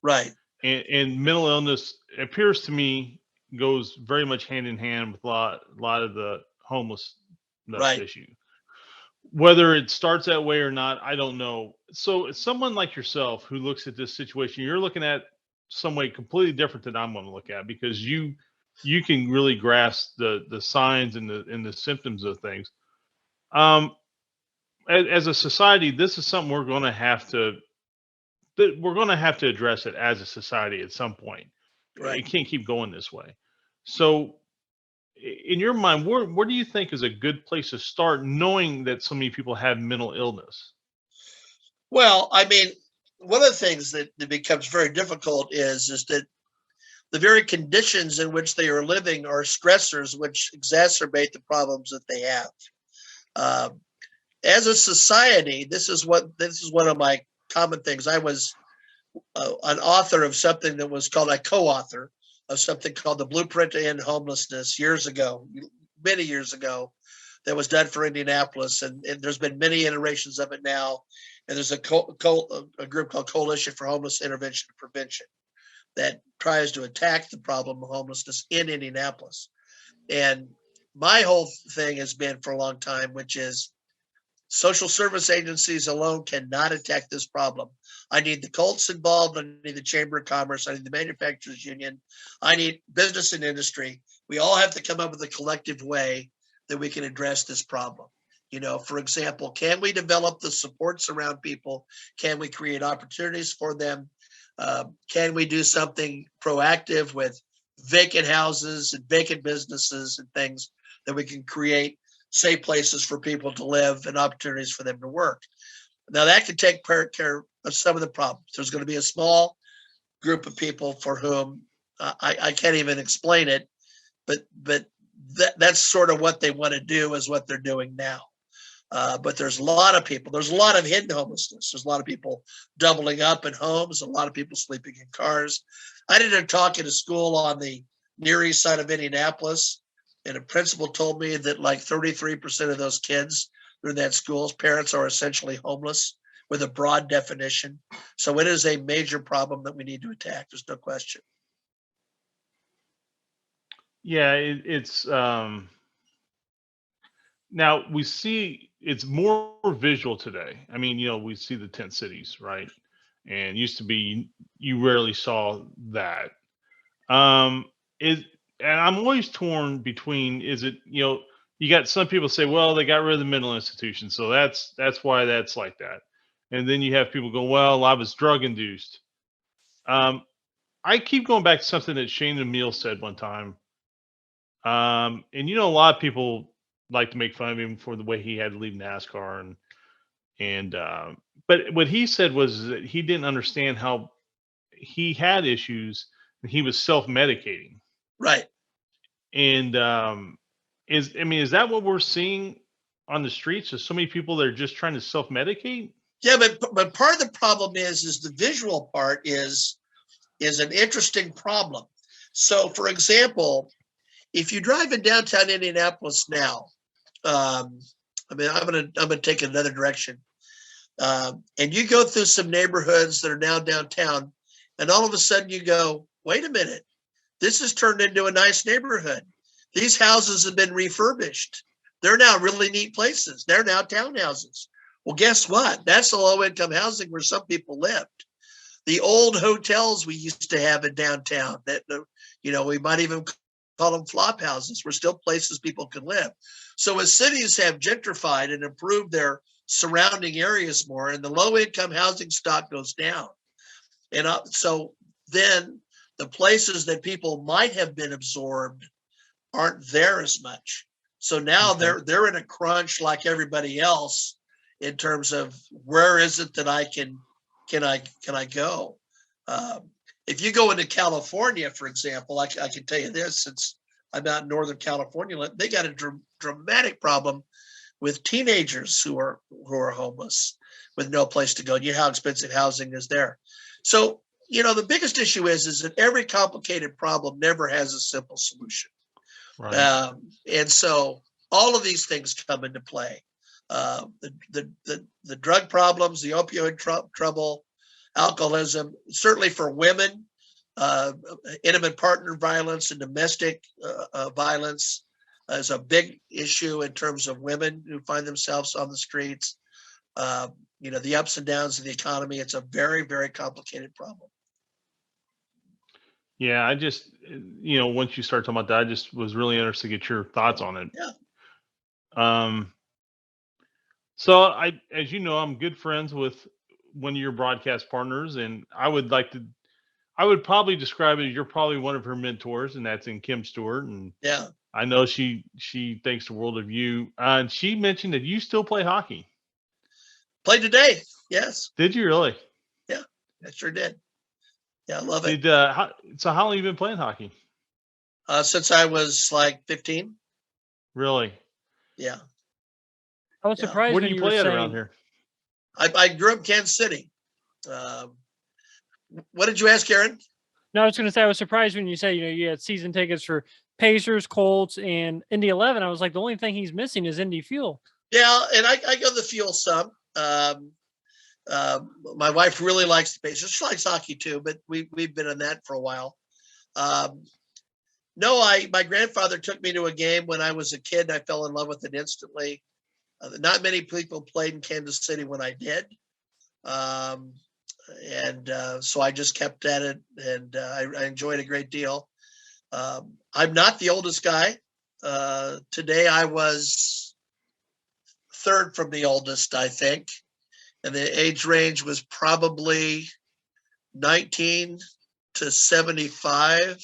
Right. and mental illness appears to me goes very much hand in hand with a lot of the homelessness Right. issue. Whether it starts that way or not, I don't know. So, someone like yourself who looks at this situation, you're looking at some way completely different than I'm going to look at, because you can really grasp the signs and the symptoms of things. As a society, this is something we're going to have to address it as a society at some point. Right. It can't keep going this way. So, in your mind, where do you think is a good place to start, knowing that so many people have mental illness? Well, I mean, one of the things that becomes very difficult is that the very conditions in which they are living are stressors which exacerbate the problems that they have. As a society, this is one of my common things. I was an author of something that was called a co-author of something called the Blueprint To End Homelessness many years ago, that was done for Indianapolis, and there's been many iterations of it now. And there's a group called Coalition for Homeless Intervention and Prevention that tries to attack the problem of homelessness in Indianapolis. And my whole thing has been for a long time, which is social service agencies alone cannot attack this problem. I need the Colts involved. I need the Chamber of Commerce. I need the Manufacturers Union. I need business and industry. We all have to come up with a collective way that we can address this problem. For example, can we develop the supports around people? Can we create opportunities for them? Can we do something proactive with vacant houses and vacant businesses and things that we can create safe places for people to live and opportunities for them to work? Now, that can take care of some of the problems. There's going to be a small group of people for whom I can't even explain it, but that's sort of what they want to do, is what they're doing now. But there's a lot of people. There's a lot of hidden homelessness. There's a lot of people doubling up in homes. A lot of people sleeping in cars. I did a talk at a school on the Near East Side of Indianapolis, and a principal told me that like 33% of those kids in that school's parents are essentially homeless, with a broad definition. So it is a major problem that we need to attack. There's no question. Yeah, it's now we see it's more visual today. I mean, we see the tent cities, right? And used to be you rarely saw that. And I'm always torn between, is it, you got some people say, well, they got rid of the mental institution, so that's why that's like that. And then you have people go, well, a lot of it's drug induced. I keep going back to something that Shane Emile said one time. And a lot of people like to make fun of him for the way he had to leave NASCAR, but what he said was that he didn't understand how he had issues and he was self-medicating. Right. And is that what we're seeing on the streets? There's so many people that are just trying to self-medicate. Yeah, but part of the problem is the visual part is an interesting problem. So, for example, if you drive in downtown Indianapolis now, I'm gonna take it another direction, and you go through some neighborhoods that are now downtown, and all of a sudden you go, wait a minute, this has turned into a nice neighborhood. These houses have been refurbished. They're now really neat places. They're now townhouses. Well, guess what? That's the low-income housing where some people lived. The old hotels we used to have in downtown that, we might even call them flop houses, were still places people could live. So as cities have gentrified and improved their surrounding areas more, and the low-income housing stock goes down, and so then the places that people might have been absorbed aren't there as much. So now they're in a crunch like everybody else, in terms of where is it that I can go. If you go into California, for example, I can tell you this, since I'm out in Northern California, they got a dramatic problem with teenagers who are homeless with no place to go. And you know how expensive housing is there. So, the biggest issue is that every complicated problem never has a simple solution. Right. And so all of these things come into play. The drug problems, the opioid trouble, alcoholism, certainly for women, intimate partner violence and domestic violence is a big issue in terms of women who find themselves on the streets. The ups and downs of the economy. It's a very, very complicated problem. Yeah, I just, once you start talking about that, I just was really interested to get your thoughts on it. Yeah. So as you know, I'm good friends with one of your broadcast partners, and I would probably describe it as you're probably one of her mentors, and that's in Kim Stewart. And Yeah. I know she thinks the world of you. And she mentioned that you still play hockey. Played today. Yes. Did you really? Yeah, I sure did. Yeah, I love it. So how long have you been playing hockey? Since I was like 15. Really? Yeah. I was surprised Where do when you were play at saying, around here? I grew up in Kansas City. What did you ask, Aaron? No, I was going to say I was surprised when you said you had season tickets for Pacers, Colts, and Indy 11. I was like, the only thing he's missing is Indy Fuel. Yeah, and I go to the Fuel some. My wife really likes the Pacers. She likes hockey too, but we've been in that for a while. My grandfather took me to a game when I was a kid, and I fell in love with it instantly. Not many people played in Kansas City when I did. So I just kept at it, and I enjoyed it a great deal. I'm not the oldest guy. Today I was third from the oldest, I think. And the age range was probably 19 to 75.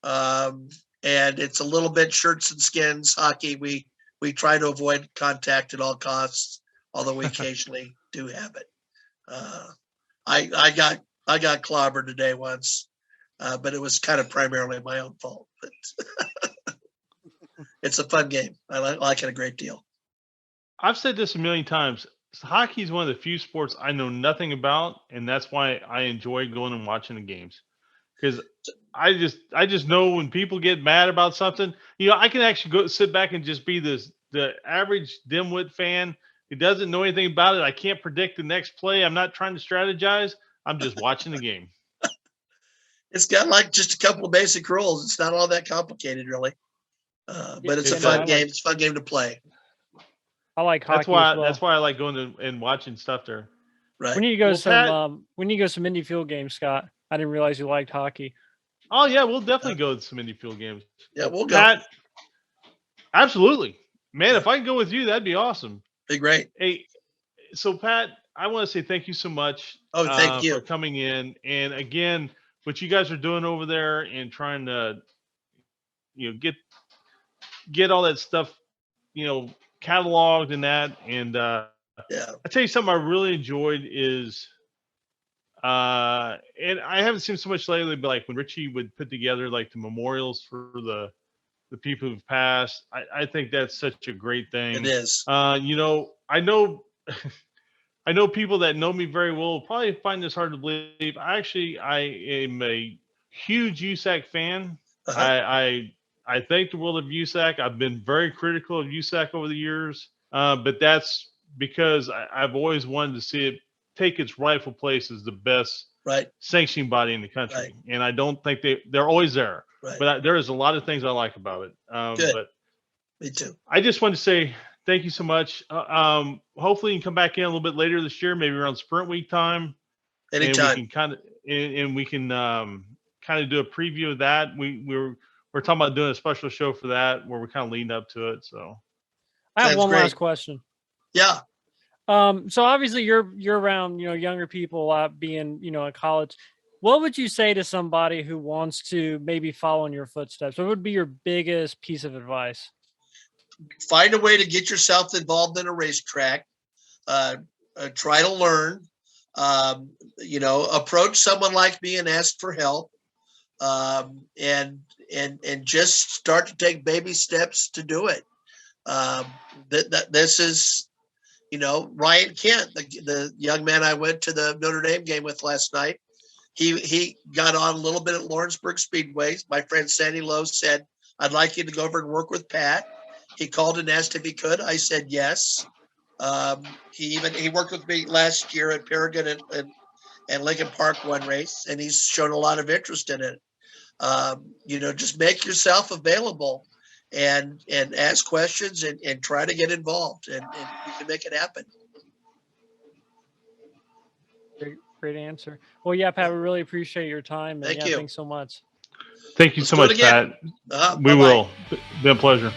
And it's a little bit shirts and skins hockey. We try to avoid contact at all costs, although we occasionally do have it. I got clobbered today once, but it was kind of primarily my own fault. But it's a fun game. I like it a great deal. I've said this a million times. Hockey is one of the few sports I know nothing about, and that's why I enjoy going and watching the games. Because I just know when people get mad about something, I can actually go sit back and just be the average dimwit fan who doesn't know anything about it. I can't predict the next play. I'm not trying to strategize. I'm just watching the game. It's got like just a couple of basic rules. It's not all that complicated, really. But it's a fun game. It's a fun game to play. I like hockey. That's why I like going and watching stuff there. Right. When you go some Indy Field games, Scott, I didn't realize you liked hockey. Oh yeah, we'll definitely go to some Indy Field games. Yeah, we'll go. Pat, absolutely, man. If I can go with you, that'd be awesome. Be great. Hey, so Pat, I want to say thank you so much. Oh, thank you for coming in, and again, what you guys are doing over there and trying to, get all that stuff, cataloged and that. And I tell you something I really enjoyed is, and I haven't seen so much lately, but like when Richie would put together like the memorials for the people who've passed, I think that's such a great thing. It is. I know I know people that know me very well probably find this hard to believe. I am a huge USAC fan. Uh-huh. I thank the world of USAC. I've been very critical of USAC over the years, but that's because I've always wanted to see it take its rightful place as the best sanctioning body in the country. Right. And I don't think they're always there. Right. But there is a lot of things I like about it. Good. But me too. I just wanted to say thank you so much. Hopefully you can come back in a little bit later this year, maybe around Sprint Week time. Anytime. And we can kind of do a preview of that. We're talking about doing a special show for that where we're kind of leading up to it. So I have one last question. Yeah. So obviously you're around, younger people being, in college. What would you say to somebody who wants to maybe follow in your footsteps? What would be your biggest piece of advice? Find a way to get yourself involved in a racetrack. try to learn, approach someone like me and ask for help, and just start to take baby steps to do it. This is, Ryan Kent, the young man I went to the Notre Dame game with last night. He got on a little bit at Lawrenceburg Speedway. My friend Sandy Lowe said, "I'd like you to go over and work with Pat." He called and asked if he could. I said yes. He worked with me last year at Paragon and Lincoln Park one race, and he's shown a lot of interest in it. Just make yourself available and ask questions and try to get involved, and you can make it happen. Great answer. Well, yeah, Pat, we really appreciate your time. And Thank you. Thanks so much. Thank you Let's so do it much, again. Pat. Bye-bye. We will. Been a pleasure.